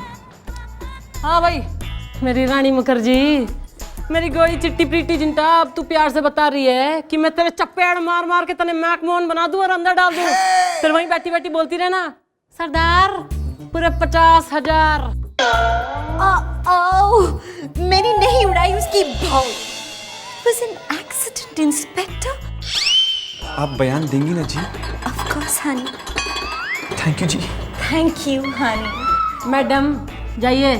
हाँ भाई मेरी रानी मुखर्जी, मेरी गोरी चिट्टी प्रीटी जिंटा, अब तू प्यार से बता रही है कि मैं तेरे चप्पेड़ मार मार के तने मैकमोहन बना दूं और अंदर डाल दूं, फिर वहीं बैठी बैठी बोलती रहना सरदार पूरे 50,000। मैंने नहीं उड़ाई उसकी बहू। It was an accident, inspector. आप बयान देंगी ना जी? Of course, honey. Thank you जी। Thank you, honey. मैडम जाइए,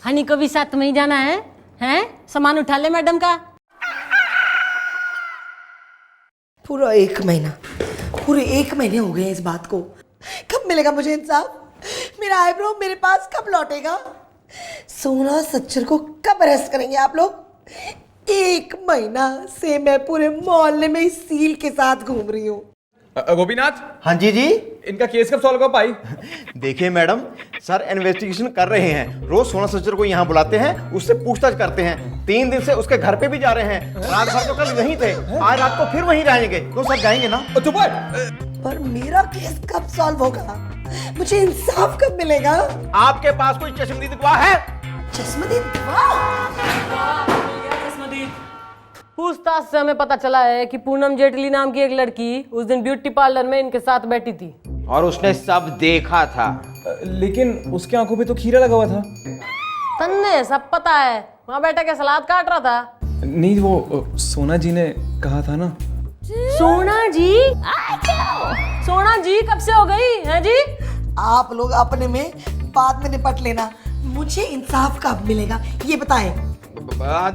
हनी को भी साथ में ही जाना है? हैं? सामान उठा ले मैडम का। पूरे एक महीने हो गए इस बात को। कब मिलेगा मुझे इंसाफ? मेरा आईब्रो मेरे पास कब लौटेगा? सोना सच्चर को कब अरेस्ट करेंगे आप लोग? 1 महीना से मैं पूरे मोहल्ले में इस सील के साथ घूम रही हूँ। गोपीनाथ। हाँ जी जी। इनका केस कब सॉल्व होगा भाई? देखिए मैडम, सर इन्वेस्टिगेशन कर रहे हैं, रोज सोना सच्चर को यहाँ बुलाते हैं, उससे पूछताछ करते हैं। 3 दिन से उसके घर पे भी जा रहे हैं। रात भर तो कल यहीं थे, आज रात को फिर वहीं रहेंगे। तो सर जाएंगे ना? चुप। पर मेरा केस कब सॉल्व होगा? मुझे इंसाफ कब मिलेगा? आपके पास कोई चश्मदीद गवाह है? चश्मदीद? पूछताछ से हमें पता चला है कि पूनम जेटली नाम की एक लड़की उस दिन ब्यूटी पार्लर में इनके साथ बैठी थी और उसने सब देखा था। लेकिन उसके आंखों पे तो खीरा लगा हुआ था। तन्ने सब पता है, वहाँ बैठा के सलाद काट रहा था। नहीं, वो सोना जी ने कहा था ना। सोना जी? सोना जी कब से हो गई है जी? आप लोग अपने में बाद में निपट लेना, मुझे इंसाफ कब मिलेगा ये बताएं।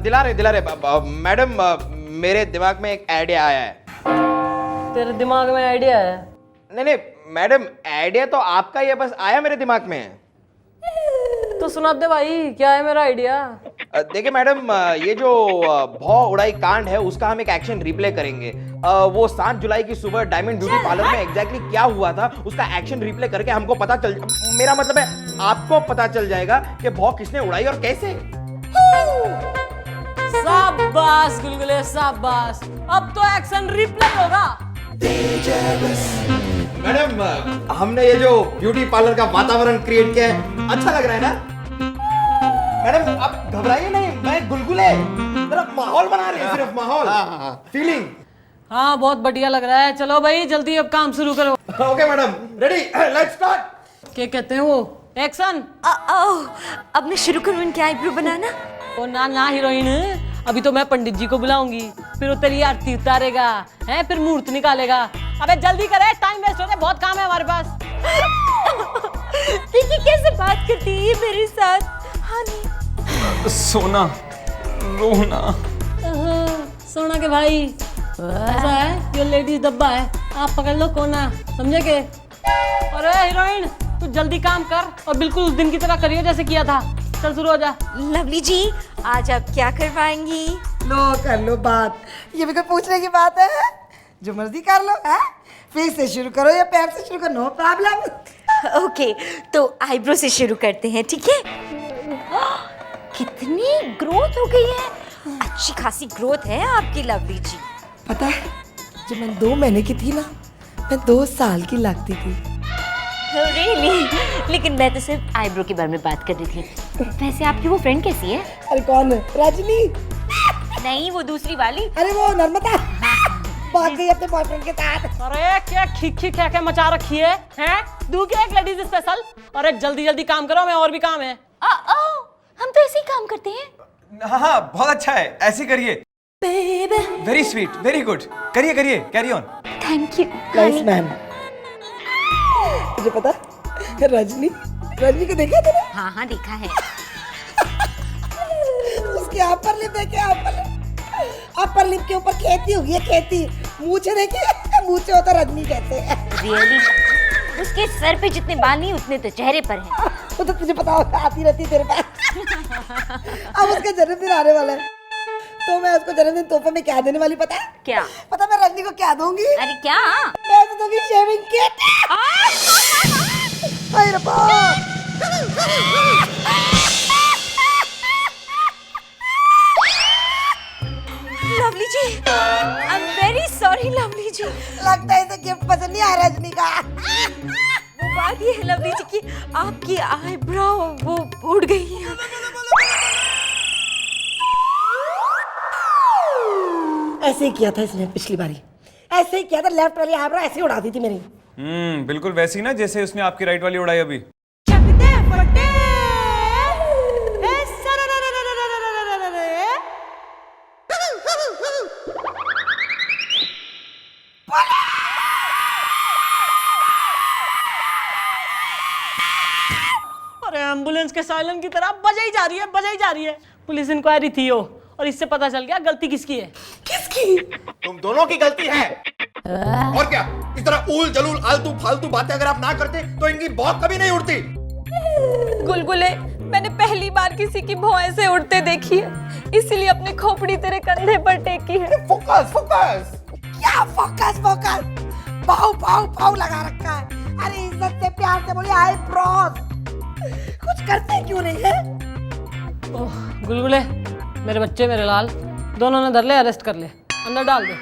दिला रहे मैडम, मेरे दिमाग में एक आइडिया आया है। तेरे दिमाग में आइडिया है? नहीं नहीं मैडम, आइडिया तो आपका ही है, बस आया मेरे दिमाग में। तो सुना दे भाई, क्या है मेरा आइडिया? देखिए मैडम, ये जो भौ उड़ाई कांड है उसका हम एक एक्शन रिप्ले करेंगे। वो 7 जुलाई की सुबह डायमंड ब्यूटी पार्लर में एग्जैक्टली क्या हुआ था उसका एक्शन रिप्ले करके हमको पता चल, मेरा मतलब है आपको पता चल जाएगा कि भौ किसने उड़ाई और कैसे। शाबाश गुलगुले शाबाश, अब तो एक्शन रिप्ले होगा। मैडम, हमने ये जो ब्यूटी पार्लर का वातावरण क्रिएट किया है, अच्छा लग रहा है ना? मैडम आप घबराइए नहीं, मैं गुलगुले जरा माहौल बना रहे हैं, सिर्फ माहौल, फीलिंग। हाँ बहुत बढ़िया लग रहा है। चलो भाई जल्दी अब काम शुरू करो। Okay madam, ready, let's start. क्या कहते हैं वो? एक्शन। अब मैं शुरू करूँ इनके आईब्रो बनाना? ओ ना ना हीरोइन, अभी तो मैं पंडित जी को बुलाऊंगी, फिर वो तेरी आरती उतारेगा, हैं, फिर मूर्त निकालेगा। अबे जल्दी करे, टाइम वेस्ट हो रहा है, बहुत काम है हमारे पास। देखिए कैसे बात करती है मेरे साथ। हनी सोना, रोना। सोना के भाई ऐसा है, ये लेडीज डब्बा है, आप पकड़ लो कोना, समझे के? अरे हीरोइन तू जल्दी काम कर और बिल्कुल उस दिन की तरह करियो जैसे किया था। चल शुरू हो जा। लवली जी, आज आप क्या करवाएंगी? लो कर लो बात, ये भी कोई पूछने की बात है? जो मर्जी कर लो है, फेस से शुरू करो या पैर से शुरू करो, नो प्रॉब्लम। ओके, तो आईब्रो से शुरू करते हैं, ठीक है? कितनी ग्रोथ हो गई है, अच्छी खासी ग्रोथ है आपकी लवली जी। पता है, जब मैं 2 महीने की थी ना, मैं 2 साल की लगती थी। Really? लेकिन मैं तो सिर्फ आईब्रो के बारे में बात कर रही थी। वैसे आपकी वो फ्रेंड कैसी है? अरे कौन है? रजनी? नहीं, वो दूसरी वाली। अरे वो नर्मदा भाग गई अपने बॉयफ्रेंड के साथ। अरे क्या खिखी क्या क्या मचा रखी है, हैं? दू क्या एक लेडीज स्पेशल? अरे जल्दी जल्दी काम करो, मैं और भी काम है। हम तो ऐसे ही काम करते हैं। हाँ बहुत अच्छा है, ऐसे करिए। वेरी स्वीट, वेरी गुड, करिए करिए, carry on. Thank you. Nice ma'am. तुझे पता रजनी को देखा तूने? हाँ हाँ देखा है। उसकी अपर लिप देखे, अपर लिप के ऊपर खेती होगी है, खेती। मूछे देखिए, मूछे होता रजनी कहते हैं। रियली? उसके सर पे जितने बाल नहीं उतने तो चेहरे पर हैं। वो तो तुझे पता होता, आती रहती है तेरे पास। अब उसका जन्मदिन आने वाला है, तो मैं उसको जन्मदिन तोहफे में क्या देने वाली पता है? क्या? पता मैं रजनी को क्या दूंगी? अरे क्या? मैं तो दूंगी शेविंग किट। हाय रब्बा। Lovely ji, I am very sorry Lovely ji. लगता है इसे गिफ्ट पसंद नहीं आया रजनी का। वो बात ये है लवली जी कि आपकी आईब्रो वो उड़ गई है। ऐसे ही किया था इसने पिछली बारी, ऐसे ही किया था, लेफ्ट वाली आईब्रो ऐसे ही उड़ा दी थी मेरी। बिल्कुल वैसी ना जैसे उसने आपकी राइट वाली उड़ाई अभी। अरे एम्बुलेंस के साइलेंट की तरह बजाई जा रही है। पुलिस इंक्वायरी थी हो, और इससे पता चल गया गलती किसकी है। किसकी? तुम दोनों की गलती है। और क्या, इस तरह ऊल जलूल आलतू फालतू बातें अगर आप ना करते तो इनकी भौं कभी नहीं उड़ती। गुलगुले, मैंने पहली बार किसी की भौं ऐसे उड़ते देखी है, इसीलिए अपनी खोपड़ी तेरे कंधे पर टेकी है। Focus focus. क्या फोकस फोकस? भाव लगा रखा है। अरे इज्जत से प्यार से बोलिए आईब्रोज। कुछ करते क्यों नहीं है? ओह गुलगुले, मेरे बच्चे मेरे लाल, दोनों ने धर ले, अरेस्ट कर ले, अंदर डाल दे।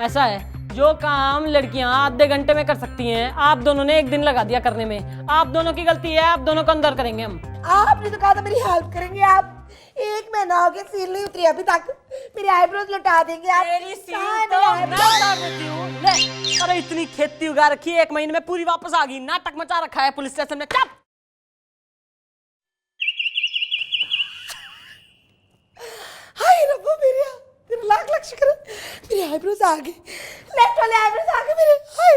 ऐसा है, जो काम लड़कियां आधे घंटे में कर सकती हैं, आप दोनों ने 1 दिन लगा दिया करने में। आप दोनों की गलती है, आप दोनों को अंदर करेंगे हम। आपने तो कहा था मेरी हेल्प करेंगे आप। 1 महीना हो गया, सील नहीं उतरी अभी तक। मेरी आईब्रोज लौटा देंगे आप? अरे इतनी खेती उगा रखी है, 1 महीने में पूरी वापस आ गई। नाटक मचा रखा है पुलिस स्टेशन में। चुप। हाय रब्बा मेरे लाख शुक्र है, मेरी आईब्रोज आ गई, लेफ्ट वाले आईब्रोज आ गए मेरे। हाय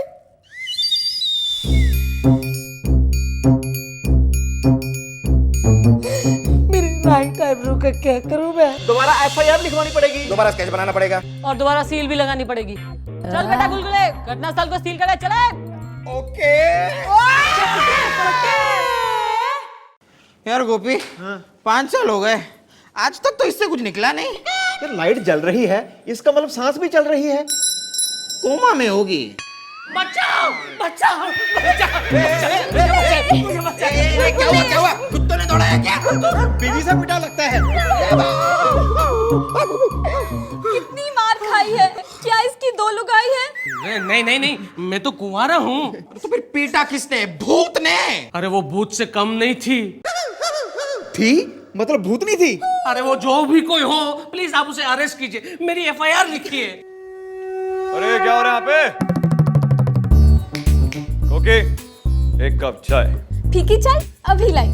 मेरे टाइट आईब्रो का क्या करूं मैं? दोबारा एफआईआर लिखवानी पड़ेगी, दोबारा स्केच बनाना पड़ेगा और दोबारा सील भी लगानी पड़ेगी। चल बेटा गुलगुले, घटनास्थल को सील करे, चले। ओके। यार गोपी, 5 साल हो गए, आज तक तो इससे कुछ निकला नहीं। यार लाइट जल रही है, इसका मतलब सांस भी चल रही है। कोमा में होगी। बचाओ बचाओ बचाओ। क्या हुआ? कुत्तों ने दौड़ाया क्या? बीवी से पिटा लगता है। कितनी मार खाई है? क्या इसकी 2 लुगाई है? नहीं, मैं तो कुंवारा हूँ। तो फिर पीटा किसने? भूत ने? अरे वो भूत से कम नहीं थी। मतलब भूतनी थी? अरे वो जो भी कोई हो, प्लीज आप उसे अरेस्ट कीजिए, मेरी एफआईआर लिखिए। अरे क्या हो रहा है यहाँ पे? ओके, एक कप चाय। फीकी चाय अभी लाई।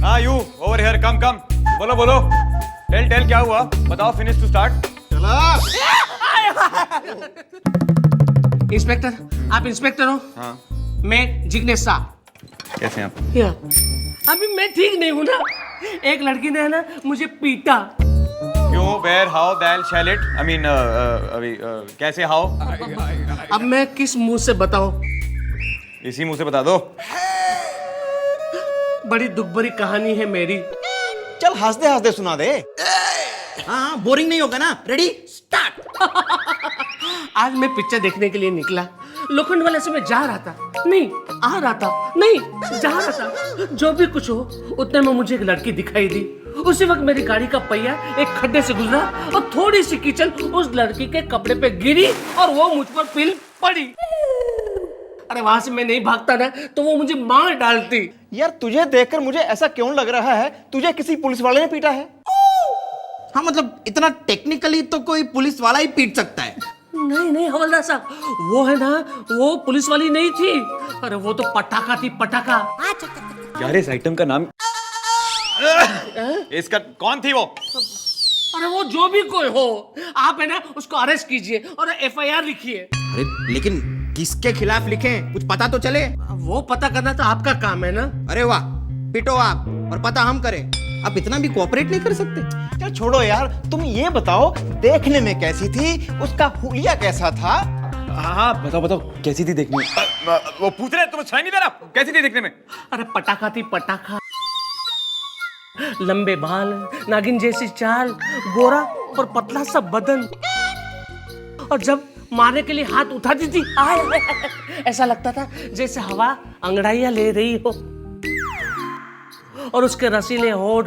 हाँ यू ओवर हियर, कम कम। बोलो टेल क्या हुआ, बताओ, फिनिश टू स्टार्ट। इंस्पेक्टर, आप इंस्पेक्टर हो? हाँ। मैं जिग्नेश शाह। कैसे हैं आप? अभी मैं ठीक नहीं हूँ ना, एक लड़की ने है ना मुझे पीटा। क्यों? वेयर, हाउ, दैल, शैल इट? आई मीन अभी कैसे, हाउ? अब मैं किस मुंह से बताऊं? इसी मुंह से बता दो। बड़ी दुख भरी कहानी है मेरी। चल हंसते हंसते सुना दे। हाँ, बोरिंग नहीं होगा ना। Ready start. आज मैं पिक्चर देखने के लिए निकला, लोखंड वाले से मैं जा रहा था, नहीं आ रहा था, नहीं जा रहा था, जो भी कुछ हो, उतने में मुझे एक लड़की दिखाई दी। उसी वक्त मेरी गाड़ी का पहिया एक खड्डे से गुजरा और थोड़ी सी कीचड़ उस लड़की के कपड़े पे गिरी और वो मुझ पर पिल पड़ी। अरे वहां से मैं नहीं भागता ना तो वो मुझे मार डालती। यार तुझे देखकर मुझे ऐसा क्यों लग रहा है तुझे किसी पुलिस वाले ने पीटा है? हाँ मतलब इतना टेक्निकली तो कोई पुलिस वाला ही पीट सकता है। नहीं हवलदार साहब, वो है ना, वो पुलिस वाली नहीं थी। अरे वो तो पटाखा थी, पटाखा। यार इस आइटम का नाम इसका कौन थी वो? अरे वो जो भी कोई हो, आप है ना उसको अरेस्ट कीजिए और एफआईआर लिखिए। अरे लेकिन किसके खिलाफ लिखें, कुछ पता तो चले। वो पता करना तो आपका काम है ना। अरे वाह, पिटो आप और पता हम करें। आप इतना भी कोऑपरेट नहीं कर सकते? चल छोड़ो यार, तुम ये बताओ देखने में कैसी थी, उसका हुलिया कैसा था? हाँ बताओ कैसी थी देखने में? वो पूछ रहे, तुम्हें सुनाई नहीं दे रहा? कैसी थी देखने में? अरे पटाखा थी, पटाखा। लंबे बाल, नागिन जैसी चाल, गोरा और पतला सा बदन, और जब मारने के लिए हाथ उठाती थी, ऐसा लगता था जैसे हवा अंगड़ाइयां ले रही हो। और उसके रसीले होठ,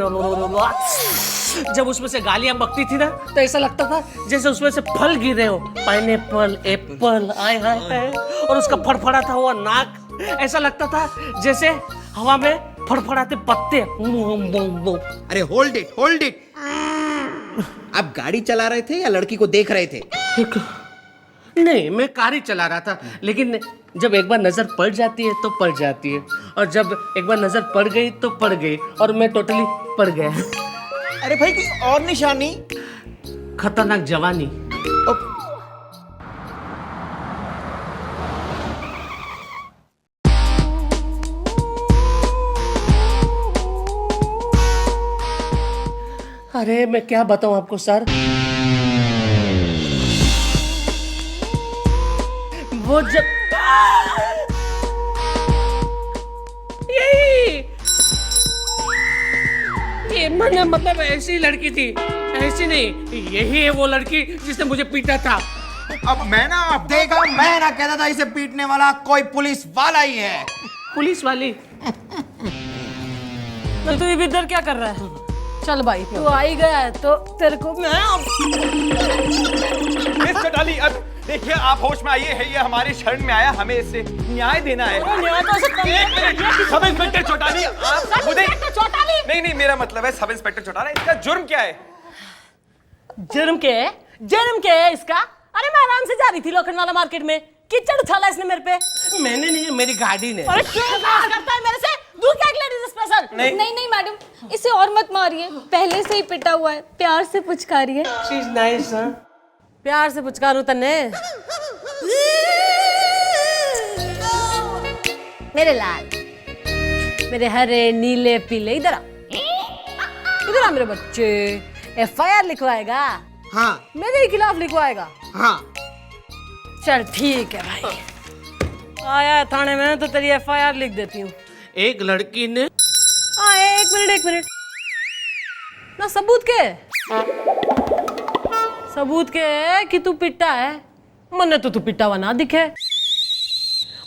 जब उसमें से गालियां बकती थी ना तो ऐसा लगता था जैसे उसमें से फल गिर रहे हो, पाइनएप्पल, एप्पल, आय हाय हाय। और उसका फड़फड़ाता हुआ नाक, ऐसा लगता था जैसे हवा में फड़फड़ाते पत्ते। अरे होल्ड इट। आप गाड़ी चला रहे थे या लड़की को देख रहे थे? नहीं, मैं कार ही चला रहा था, लेकिन जब एक बार नजर पड़ जाती है तो पड़ जाती है, और जब एक बार नजर पड़ गई तो पड़ गई, और मैं टोटली पड़ गया। अरे भाई कोई और निशानी? खतरनाक जवानी। अरे मैं क्या बताऊं आपको सर, वो जब ये मैंने मतलब ऐसी लड़की थी, ऐसी नहीं, यही है वो लड़की जिसने मुझे पीटा था। अब मैं ना कहता था इसे पीटने वाला कोई पुलिस वाला ही है। पुलिस वाली? तो ये इधर क्या कर रहा है? चल भाई, तू आ ही गया है तो तेरे को मिस्टर डाली, अब देखिए आप होश में आइए, है ये हमारे शरण में आया, हमें इसे न्याय देना है। सब इंस्पेक्टर चौटाली, आप मुझे नहीं मेरा मतलब है सब इंस्पेक्टर चौटाला, इसका जुर्म क्या है? जुर्म क्या है इसका? अरे मैं आराम से जा रही थी लोखंड वाला मार्केट में, कीचड़ उछाला इसने मेरे पे। मैंने नहीं, मेरी गाड़ी ने। अरे क्यों बात करता है मेरे से? दूर क्या एक लेडीज स्पेशल? नहीं मैडम, इसे और मत मारिए, पहले से ही पिटा हुआ है, प्यार से पुचकारिए। She is nice. प्यार से पुचकारूं तन्ने? मेरे लाल, मेरे हरे नीले पीले, इधर आ। इधर आ मेरे बच्चे, FIR लिखवाएगा? हाँ। मेरे ही खिलाफ लिखवाएगा? हाँ। चल ठीक है भाई, आया थाने में तो तेरी FIR लिख देती हूँ। एक लड़की ने एक मिनट ना, सबूत के कि तू पिट्टा है। मने तो तू पिट्टा हुआ ना दिखे,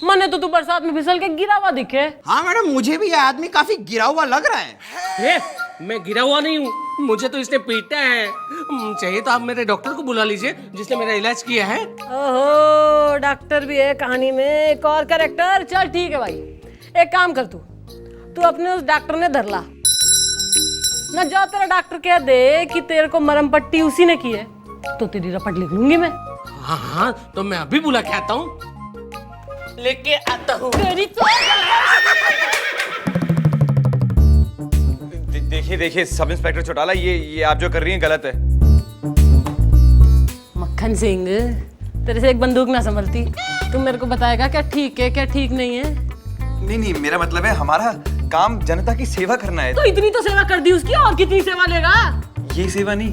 मने तो तू बरसात में फिसल के गिरा हुआ दिखे। हाँ मैडम, मुझे भी ये आदमी काफी गिरा हुआ लग रहा है। मैं गिरा हुआ नहीं हूँ, मुझे तो इसने पीटा है। चाहिए तो आप मेरे डॉक्टर को बुला लीजिए जिसने मेरा इलाज किया है। ओहो, डॉक्टर भी है कहानी में, एक और कैरेक्टर। चल ठीक है भाई, एक काम कर, तू अपने उस डॉक्टर ने धर ला ना, जाओ तेरा डॉक्टर कह दे कि तेरे को मरहम पट्टी उसी ने की है, तो तेरी रपट लिख लूंगी मैं। हाँ, तो मैं अभी बुला के आता हूँ, लेके आता हूँ। देखिए सब इंस्पेक्टर चौटाला, ये आप जो कर रही हैं गलत है। मक्खन सिंह, तेरे से एक बंदूक ना संभलती। तुम मेरे को बताएगा क्या ठीक है क्या ठीक नहीं है? नहीं, मेरा मतलब है हमारा काम जनता की सेवा करना है। तो इतनी तो सेवा कर दी उसकी, और कितनी सेवा लेगा? ये सेवा नहीं,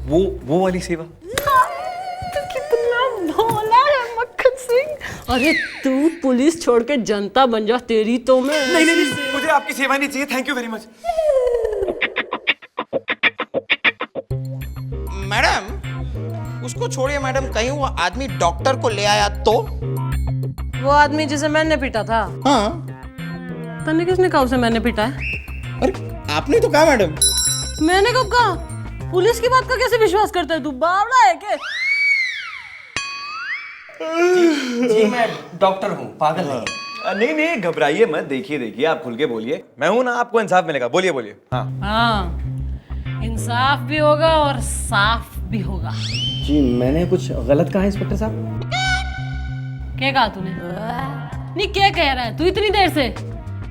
वो वाली सेवा। तू कितना भोला है मक्खन सिंह। अरे तू पुलिस छोड़ के जनता बन जा, तेरी तो मैं। नहीं, मुझे आपकी सेवा नहीं चाहिए। Thank you very much. Madam उसको छोड़िए मैडम, कहीं वो आदमी डॉक्टर को ले आया तो? वो आदमी जिसे मैंने पीटा था? हाँ। तन्ने किसने कहा उसे मैंने पीटा है? अरे आपने तो कहा मैडम। मैंने कब कहा? पुलिस की बात का कैसे विश्वास करता है तू, बावड़ा है क्या? जी मैं डॉक्टर हूँ, पागल नहीं, घबराइए मत। देखिए आप खुल के बोलिए, मैं हूं ना, आपको इंसाफ मिलेगा। बोलिए। हाँ, इंसाफ भी होगा और साफ भी होगा। जी मैंने कुछ गलत कहा इंस्पेक्टर साहब? क्या कहा तूने? नहीं, क्या कह रहा है तू इतनी देर से?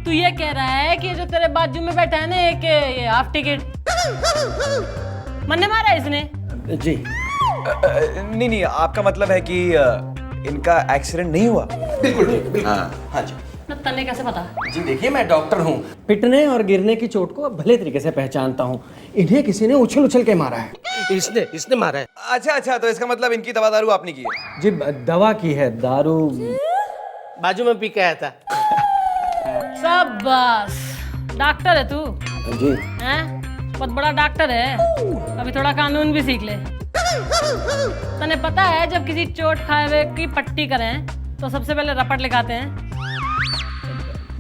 तू ये कह रहा है कि जो तेरे बाजू में बैठा है ना, एक ये हाफ टिकट मन्ने मारा इसने? जी नहीं, आपका मतलब है कि इनका एक्सीडेंट नहीं हुआ? बिल्कुल। हाँ जी। तन्ने कैसे पता? जी देखिए मैं डॉक्टर हूँ, पिटने और गिरने की चोट को भले तरीके से पहचानता हूँ। इन्हें किसी ने उछल के मारा है। इसने मारा है? अच्छा, तो इसका मतलब इनकी दवा दारू आपने की है? जी दवा की है, दारू बाजू में पी के आया था। शाबाश, डॉक्टर है तू? जी। हैं? बहुत बड़ा डॉक्टर है, अभी थोड़ा कानून भी सीख ले। तने पता है जब किसी चोट खाए हुए की पट्टी करें तो सबसे पहले रपट लिखाते हैं।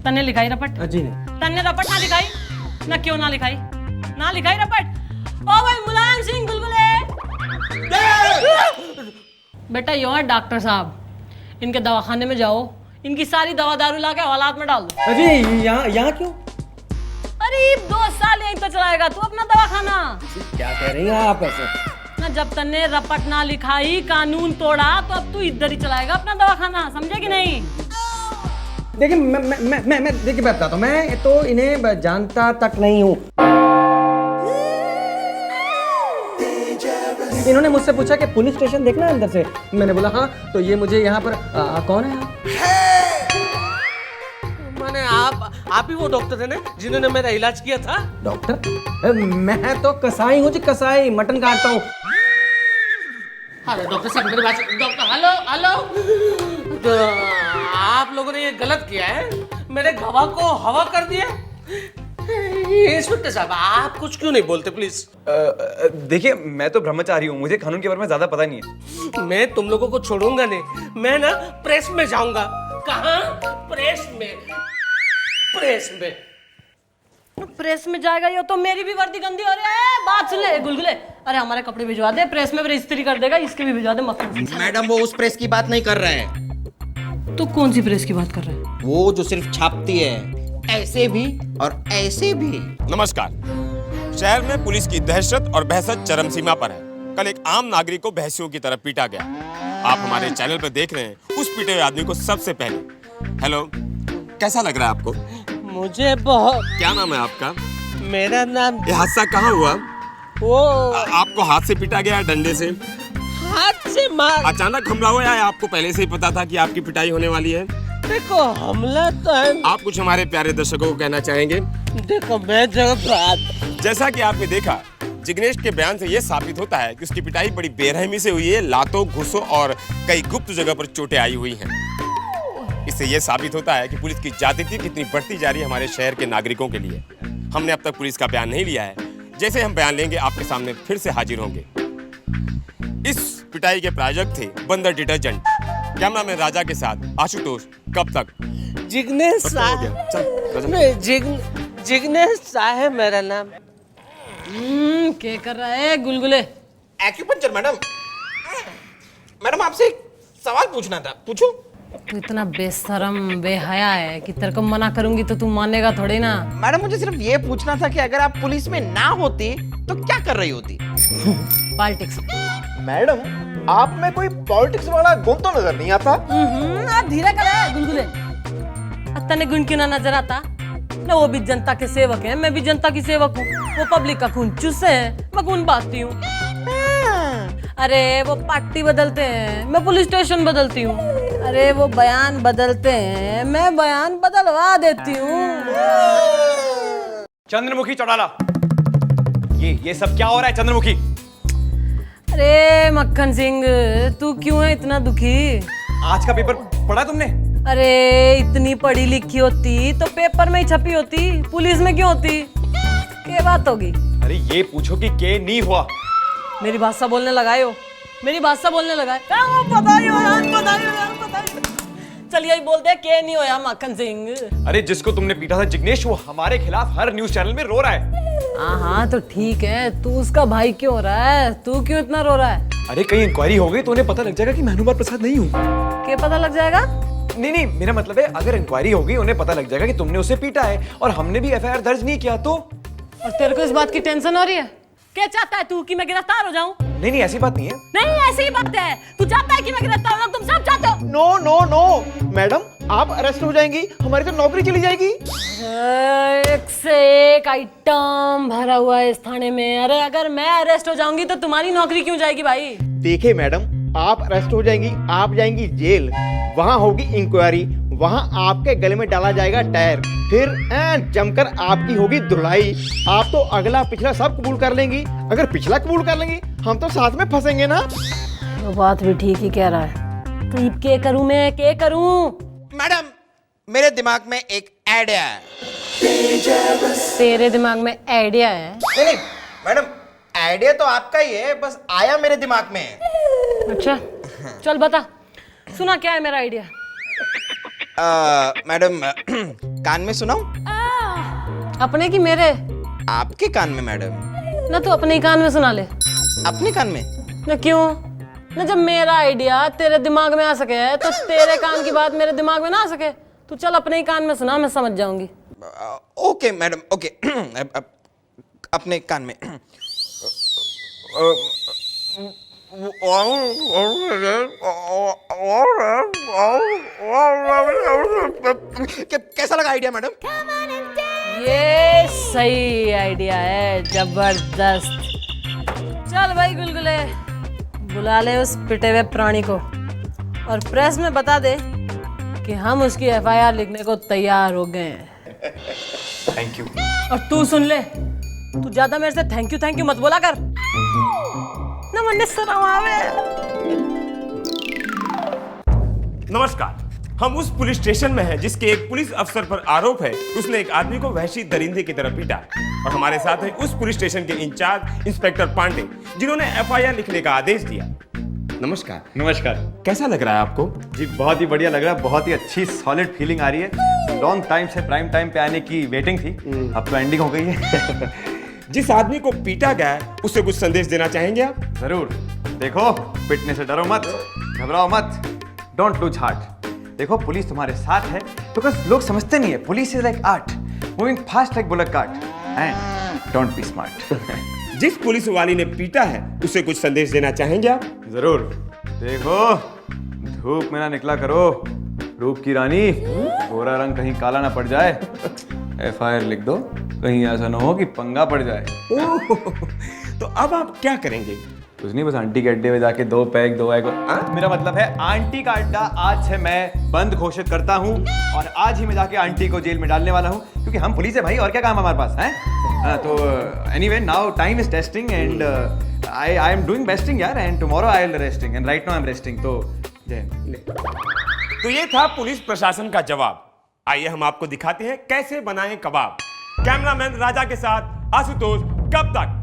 तने लिखाई रपट? जी नहीं। तने रपट ना लिखाई ना, क्यों ना लिखाई? ना लिखाई रपट? ओ भाई मुलायम सिंह बुलबुले, बेटा यो है डॉक्टर साहब, इनके दवाखाने में जाओ, इनकी सारी दवा दारू ला के हवालात में डाल दो। जी यहाँ क्यों? अरे 2 साल यहीं तो चलाएगा तू अपना दवाखाना। क्या कह रही हैं आप ऐसे? ना जब तन्ने रपट ना लिखाई, कानून तोड़ा, तो अब तू इधर ही चलाएगा अपना दवाखाना, समझे कि नहीं? देखिए मैं देखिए मैं बताता हूँ, मैं तो इन्हें जानता तक नहीं हूँ। इन्होंने मुझसे पूछा कि पुलिस स्टेशन देखना है अंदर से, मैंने बोला हाँ, तो ये मुझे यहाँ पर कौन है आप? माने आप ही वो डॉक्टर थे ना जिन्होंने मेरा इलाज किया था? डॉक्टर? मैं तो कसाई हूँ जी, कसाई, मटन काटता हूँ। अरे डॉक्टर साहब मेरी बात, डॉक्टर हेलो, तो आप लोगों ने ये गलत किया है, मेरे गवाह को हवा कर दिया। इंस्पेक्टर साहब आप कुछ क्यों नहीं बोलते प्लीज? देखिए मैं तो ब्रह्मचारी हूँ, मुझे कानून के बारे में ज्यादा पता नहीं है। मैं तुम लोगों को छोड़ूंगा नहीं, मैं ना प्रेस में जाऊंगा। कहाँ? प्रेस में जाएगा ये तो मेरी भी वर्दी गंदी हो रही है। बात सुन ले गुलगुले, अरे हमारे कपड़े भिजवा दे, प्रेस में इस्त्री कर देगा, इसके भी भिजवा दे। मक्खन मैडम वो उस प्रेस की बात नहीं कर रहा है। तो कौन सी प्रेस की बात कर रहा है? वो जो सिर्फ छापती है, ऐसे भी और ऐसे भी। नमस्कार। शहर में पुलिस की दहशत और बहशत चरम सीमा पर है। कल एक आम नागरिक को भैंसियों की तरह पीटा गया। आप हमारे चैनल पर देख रहे हैं उस पीटे हुए आदमी को सबसे पहले। हेलो, कैसा लग रहा है आपको? मुझे बहुत। क्या नाम है आपका? मेरा नाम। ये हादसा कहाँ हुआ? वो आपको हाथ से पीटा गया, डंडे से? हाथ से मार। अचानक हमला हुआ है, आपको पहले से ही पता था कि आपकी पिटाई होने वाली है? देखो हमला तो है। आप कुछ हमारे प्यारे दर्शकों को कहना चाहेंगे? देखो मैं जगत जैसा कि आपने देखा, जिग्नेश के बयान से यह साबित होता है कि उसकी पिटाई बड़ी बेरहमी से हुई है। लातों, घुसों और कई गुप्त जगह पर चोटें आई हुई हैं। इससे यह साबित होता है कि पुलिस की जातित्व कितनी बढ़ती जा रही है हमारे शहर के नागरिकों के लिए। हमने अब तक पुलिस का बयान नहीं लिया है। जैसे हम बयान लेंगे आपके सामने फिर से हाजिर होंगे। इस पिटाई के प्रायोजक थे बंदर डिटर्जेंट। कैमरामैन राजा के साथ आशुतोष। कब तक? जिग्नेश साहब, जिग्नेश साहब मेरा नाम। क्या कर रहा है गुलगुले? Acupuncture madam. मैडम आपसे एक सवाल पूछना था, पूछूं? तू इतना बेशरम बेहया है कि तेरे को मना करूंगी तो तू मानेगा थोड़ी ना। मैडम मुझे सिर्फ ये पूछना था कि अगर आप पुलिस में ना होती तो क्या कर रही होती? पॉलिटिक्स। मैडम आप में कोई पॉलिटिक्स वाला गुण तो नजर नहीं आता। आप धीरे कर गुलगुले। तने गुण क्यों ना नजर आता ना? वो भी जनता के सेवक है, मैं भी जनता की सेवक हूँ। वो पब्लिक का खून चूसे है, मैं खून बांटती हूँ। अरे वो पार्टी बदलते हैं, मैं पुलिस स्टेशन बदलती हूँ। अरे वो बयान बदलते हैं, मैं बयान बदलवा देती हूँ। चंद्रमुखी चौटाला, ये सब क्या हो रहा है चंद्रमुखी? अरे मक्खन सिंह, तू क्यों है इतना दुखी? आज का पेपर पढ़ा तुमने? अरे इतनी पढ़ी लिखी होती तो पेपर में ही छपी होती, पुलिस में क्यों होती? क्या बात होगी? अरे ये पूछो कि के नहीं हुआ। मेरी भाषा बोलने लगाए हो, मेरी भाषा बोलने लगाए। चल यही बोल दे के नहीं होया मक्खन सिंह। अरे जिसको तुमने पीटा था जिग्नेश, वो हमारे खिलाफ हर न्यूज चैनल में रो रहा है। हाँ तो ठीक है, तू उसका भाई क्यों हो रहा है? तू क्यों इतना रो रहा है? अरे कहीं इंक्वायरी हो गई तो उन्हें पता लग जाएगा कि मैं हनुमान प्रसाद नहीं हूँ। क्या पता लग जाएगा? नहीं, मेरा मतलब है अगर इंक्वायरी होगी उन्हें पता लग जाएगा कि तुमने उसे पीटा है और हमने भी एफआईआर दर्ज नहीं किया तो। और तेरे को इस बात की टेंशन हो रही है? क्या चाहता है तू कि मैं गिरफ्तार हो जाऊं? नहीं ऐसी बात नहीं है। नहीं ऐसी ही बात है। तू चाहता है कि मैं गिरफ्तार हो जाऊं? तुम सब चाहते हो। नो नो नो मैडम, आप अरेस्ट हो जाएंगी, हमारी तो नौकरी चली जाएगी। एक से एक आइटम भरा हुआ है इस थाने में। अरे अगर मैं अरेस्ट हो जाऊंगी तो तुम्हारी नौकरी क्यों जाएगी भाई? देखिए मैडम, आप अरेस्ट हो जाएंगी, आप जाएंगी जेल, वहाँ होगी इंक्वायरी, वहाँ आपके गले में डाला जाएगा टायर, फिर जमकर आपकी होगी धुलाई। आप तो अगला पिछला सब कबूल कर लेंगी। अगर पिछला कबूल कर लेंगी हम तो साथ में फंसेंगे ना। वो बात भी ठीक ही कह रहा है। तो क्या करूं मैं, क्या करूं? मैडम मेरे दिमाग में एक आइडिया है। तेरे दिमाग में आइडिया है? नहीं मैडम, आइडिया तो आपका ही है, बस आया मेरे दिमाग में। अच्छा चल बता, सुना क्या है मेरा आइडिया? मैडम कान में सुनाऊं? अपने की मेरे? आपके कान में मैडम। ना तो अपने ही कान में सुना ले। अपने कान में? ना क्यों? ना जब मेरा आइडिया तेरे दिमाग में आ सके तो तेरे कान की बात मेरे दिमाग में ना आ सके। तू चल अपने ही कान में सुना, मैं समझ जाऊंगी। Okay madam, okay. अपने कान में। कैसा लगा आइडिया मैडम? ये सही आइडिया है, जबरदस्त। चल भाई गुलगुले, बुला ले उस पिटे हुए प्राणी को और प्रेस में बता दे कि हम उसकी एफआईआर लिखने को तैयार हो गए हैं। Thank you. और तू सुन ले, तू ज्यादा मेरे से थैंक यू मत बोला कर ना, वरना शर्म आवे। नमस्कार, हम उस पुलिस स्टेशन में हैं जिसके एक पुलिस अफसर पर आरोप है कि उसने एक आदमी को वहशी दरिंदे की तरह पीटा। और हमारे साथ है उस पुलिस स्टेशन के इंचार्ज इंस्पेक्टर पांडे, जिन्होंने एफआईआर लिखने का आदेश दिया। नमस्कार। नमस्कार। कैसा लग रहा है आपको? जी बहुत ही बढ़िया लग रहा है, बहुत ही अच्छी सॉलिड फीलिंग आ रही है। लॉन्ग टाइम से प्राइम टाइम पे आने की वेटिंग थी, अब तो एंडिंग हो गई है। जिस आदमी को पीटा गया है उसे कुछ संदेश देना चाहेंगे आप? जरूर। देखो, पिटने से डरो मत, घबराओ मत, डोंट लूज हार्ट। देखो पुलिस तुम्हारे साथ है बिकॉज लोग समझते नहीं है police is like art, moving fast like bullet cart, and don't be smart. जिस पुलिस वाली ने पीटा है उसे कुछ संदेश देना चाहेंगे आप? जरूर। देखो, धूप में ना निकला करो, रूप की रानी, गोरा रंग कहीं काला ना पड़ जाए। एफआईआर लिख दो, कहीं ऐसा ना हो कि पंगा पड़ जाए। तो अब आप क्या करेंगे? कुछ नहीं, बस आंटी के अड्डे में जाके 2 पैक 2 एग। मेरा मतलब है आंटी का अड्डा आज से मैं बंद घोषित करता हूँ और आज ही मैं जाके आंटी को जेल में डालने वाला हूँ, क्योंकि हम पुलिस है भाई, और क्या काम हमारे पास है। तो anyway now time is testing and I am doing besting यार, and tomorrow I will resting and right now I am resting. तो जय हिंद। तो ये था पुलिस प्रशासन का जवाब। आइए हम आपको दिखाते हैं कैसे बनाएं कबाब। कैमरामैन राजा के साथ आशुतोष, कब तक?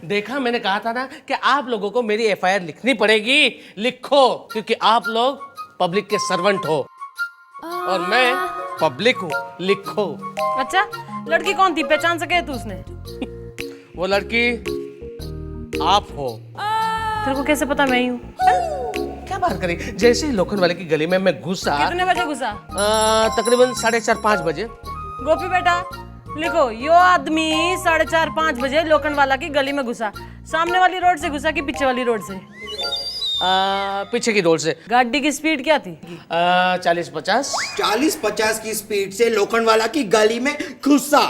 देखा मैंने कहा था ना कि आप लोगों को मेरी एफआईआर लिखनी पड़ेगी। लिखो, क्योंकि आप लोग पब्लिक के सर्वेंट हो और मैं पब्लिक हूँ। लिखो। अच्छा, लड़की कौन थी, पहचान सके तू उसने? वो लड़की आप हो। तेरे को कैसे पता मैं ही हूँ? क्या बात करी? जैसे ही लोखंड वाले की गली में मैं घुसा। कितने बजे घुसा? तकरीबन 4:30-5 बजे। गोपी बेटा लिखो, यो आदमी 4:30-5 बजे लोखंड वाला की गली में घुसा। सामने वाली रोड से घुसा कि पीछे वाली रोड से? पीछे की रोड से। गाड़ी की स्पीड क्या थी? 40-50। 40-50 की स्पीड से लोखंड वाला की गली में घुसा।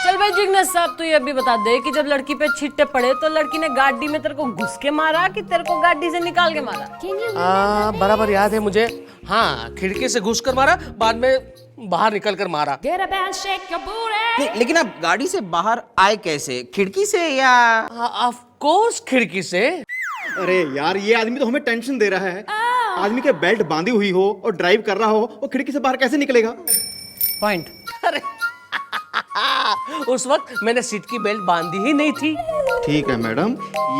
चल भाई जिग्नेश साहब, तू ये भी बता दे कि जब लड़की पे छिट्टे पड़े तो लड़की ने गाड़ी में तेरे को घुस के मारा कि तेरे को गाड़ी से निकाल के मारा? बराबर याद है मुझे। हाँ, खिड़की से घुस कर मारा, बाद में बाहर निकल कर मारा। नहीं, लेकिन आप गाड़ी से बाहर आए कैसे? खिड़की से या? ऑफ कोर्स खिड़की से। अरे यार, ये आदमी तो हमें टेंशन दे रहा है। आदमी के बेल्ट बांधी हुई हो और ड्राइव कर रहा हो, वो खिड़की से बाहर कैसे निकलेगा? पॉइंट। अरे उस वक्त मैंने सीट की बेल्ट बांधी ही नहीं थी। ठीक है मैडम,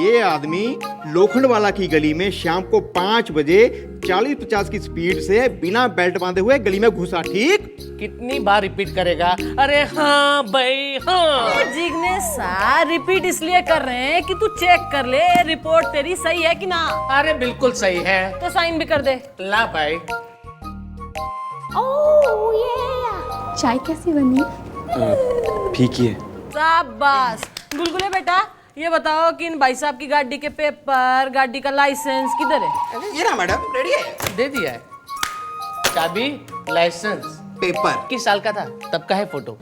ये आदमी लोखंड वाला की गली में शाम को 5 बजे 40-50 की स्पीड से बिना बेल्ट बांधे हुए गली में घुसा। ठीक? कितनी बार रिपीट करेगा? अरे हाँ भाई हाँ। जिग्नेश साहब, रिपीट इसलिए कर रहे हैं कि तू चेक कर ले रिपोर्ट तेरी सही है कि ना। अरे बिल्कुल सही है। तो साइन भी कर दे। ला भाई। चाय कैसी बनी? फीकी है। शाबाश। गुलगुले बेटा, ये बताओ कि इन भाई साहब की गाड़ी के पेपर, गाड़ी का लाइसेंस किधर है? ये ना मैडम, रेडी है। दे दिया है। चाबी, लाइसेंस, पेपर। किस साल का था तब का है फोटो?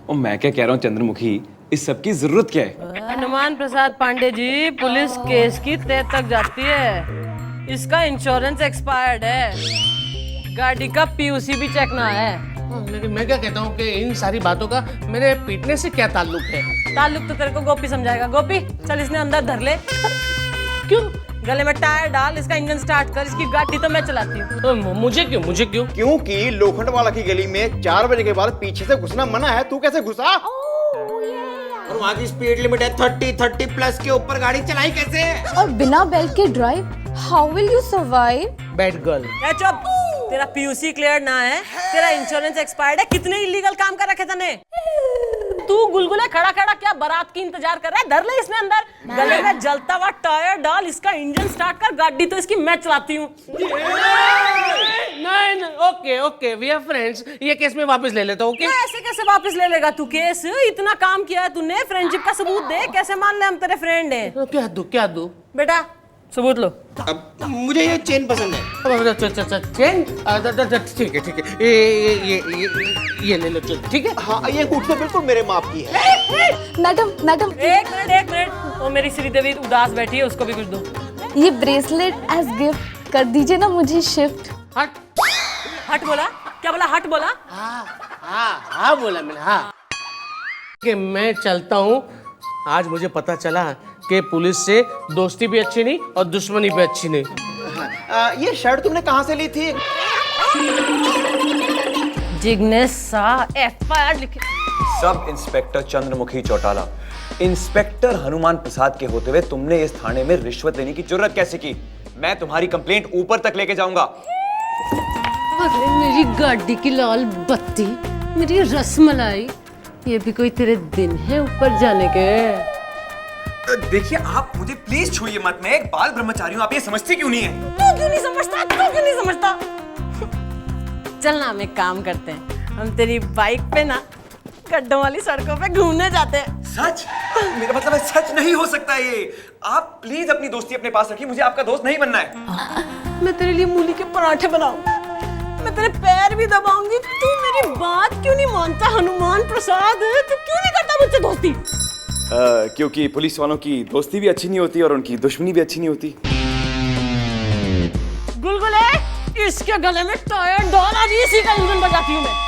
और मैं क्या कह रहा हूँ चंद्रमुखी, इस सब की जरूरत क्या है? हनुमान प्रसाद पांडे जी, पुलिस केस की तह तक जाती है। इसका इंश्योरेंस एक्सपायर्ड है, गाड़ी का पीयूसी भी चेक ना है। लेकिन मैं क्या कहता हूँ कि इन सारी बातों का मेरे पीटने से क्या ताल्लुक है? ताल्लुक तो तेरे को गोपी समझाएगा। गोपी चल, इसने अंदर धर ले। क्यों? गले में टायर डाल, इसका इंजन स्टार्ट कर, इसकी गाड़ी तो मैं चलाती हूँ। मुझे क्यों? क्योंकि लोखंड वाला की गली में 4 बजे के बाद पीछे से घुसना मना है। तू कैसे घुसा? और वहाँ की स्पीड लिमिट है 30 के ऊपर गाड़ी चलाई कैसे? और बिना बेल्ट के drive, how will you survive? Bad girl. चुप, तेरा पीयूसी क्लियर ना है, तेरा इंश्योरेंस एक्सपायर्ड है। कितने इलीगल काम कर रखे तने? तू गुलगुले खड़ा खड़ा क्या बारात की इंतजार कर रहा है? धर ले इसमें अंदर, गले में जलता हुआ टायर डाल, इसका इंजन स्टार्ट कर, गाड़ी तो इसकी मैं चलाती हूँ। नहीं, ओके, वी आर फ्रेंड्स। ये केस में वापस ले लेता हूँ। ओके? ऐसे कैसे वापस ले लेगा तू केस? इतना काम किया है तूने, फ्रेंडशिप का सबूत दे। कैसे मान ले हम तेरे फ्रेंड हैं? क्या दूं? बेटा सबूत लो। अब मुझे ये चेन पसंद है। चेन? ठीक है। ये ले लो चेन। ठीक है? हाँ, ये कुछ तो बिल्कुल मेरे माप की है। मैडम एक मिनट। वो मेरी श्रीदेवी उदास बैठी है, उसको भी कुछ दो। ये ब्रेसलेट एज गिफ्ट कर दीजिए ना मुझे शिफ्ट। हट बोला? क्या बोला? हट बोला? हाँ बोला मैंने। हाँ कि मैं चलता हूँ। आज मुझे पता चला कि पुलिस से दोस्ती भी अच्छी नहीं और दुश्मनी भी अच्छी नहीं। ये शर्ट तुमने कहाँ से ली थी? जिग्नेश साहब, एफआईआर लिखे। Sub inspector Chandramukhi Chautala, inspector Hanuman प्रसाद के होते हुए तुमने इस थाने में रिश्वत लेने की जरूरत कैसे की? मैं तुम्हारी कंप्लेंट ऊपर तक लेके जाऊंगा। अरे मेरी गाड़ी की लाल बत्ती, मेरी रसमलाई, ये भी कोई तेरे दिन है ऊपर जाने के? देखिए, आप मुझे प्लीज छूइए मत। मैं एक बाल ब्रह्मचारी हूँ, आप ये समझती क्यों नहीं है? तू क्यों नहीं समझता? चल ना, हम एक काम करते हैं, हम तेरी बाइक पे ना गड्ढों वाली सड़कों पे घूमने जाते हैं। सच? मेरा मतलब है सच नहीं हो सकता ये। आप प्लीज अपनी दोस्ती अपने पास रखिए, मुझे आपका दोस्त नहीं बनना है। मैं तेरे लिए मूली के पराठे बनाऊंगा, मैं तेरे पैर भी दबाऊंगी। तू मेरी बात क्यों नहीं मानता हनुमान प्रसाद? तू क्यों नहीं करता मुझसे दोस्ती? क्योंकि पुलिस वालों की दोस्ती भी अच्छी नहीं होती और उनकी दुश्मनी भी अच्छी नहीं होती। गुलगुले, इसके गले में टायर डाल, आज इसी का इंजन बजाती हूँ मैं।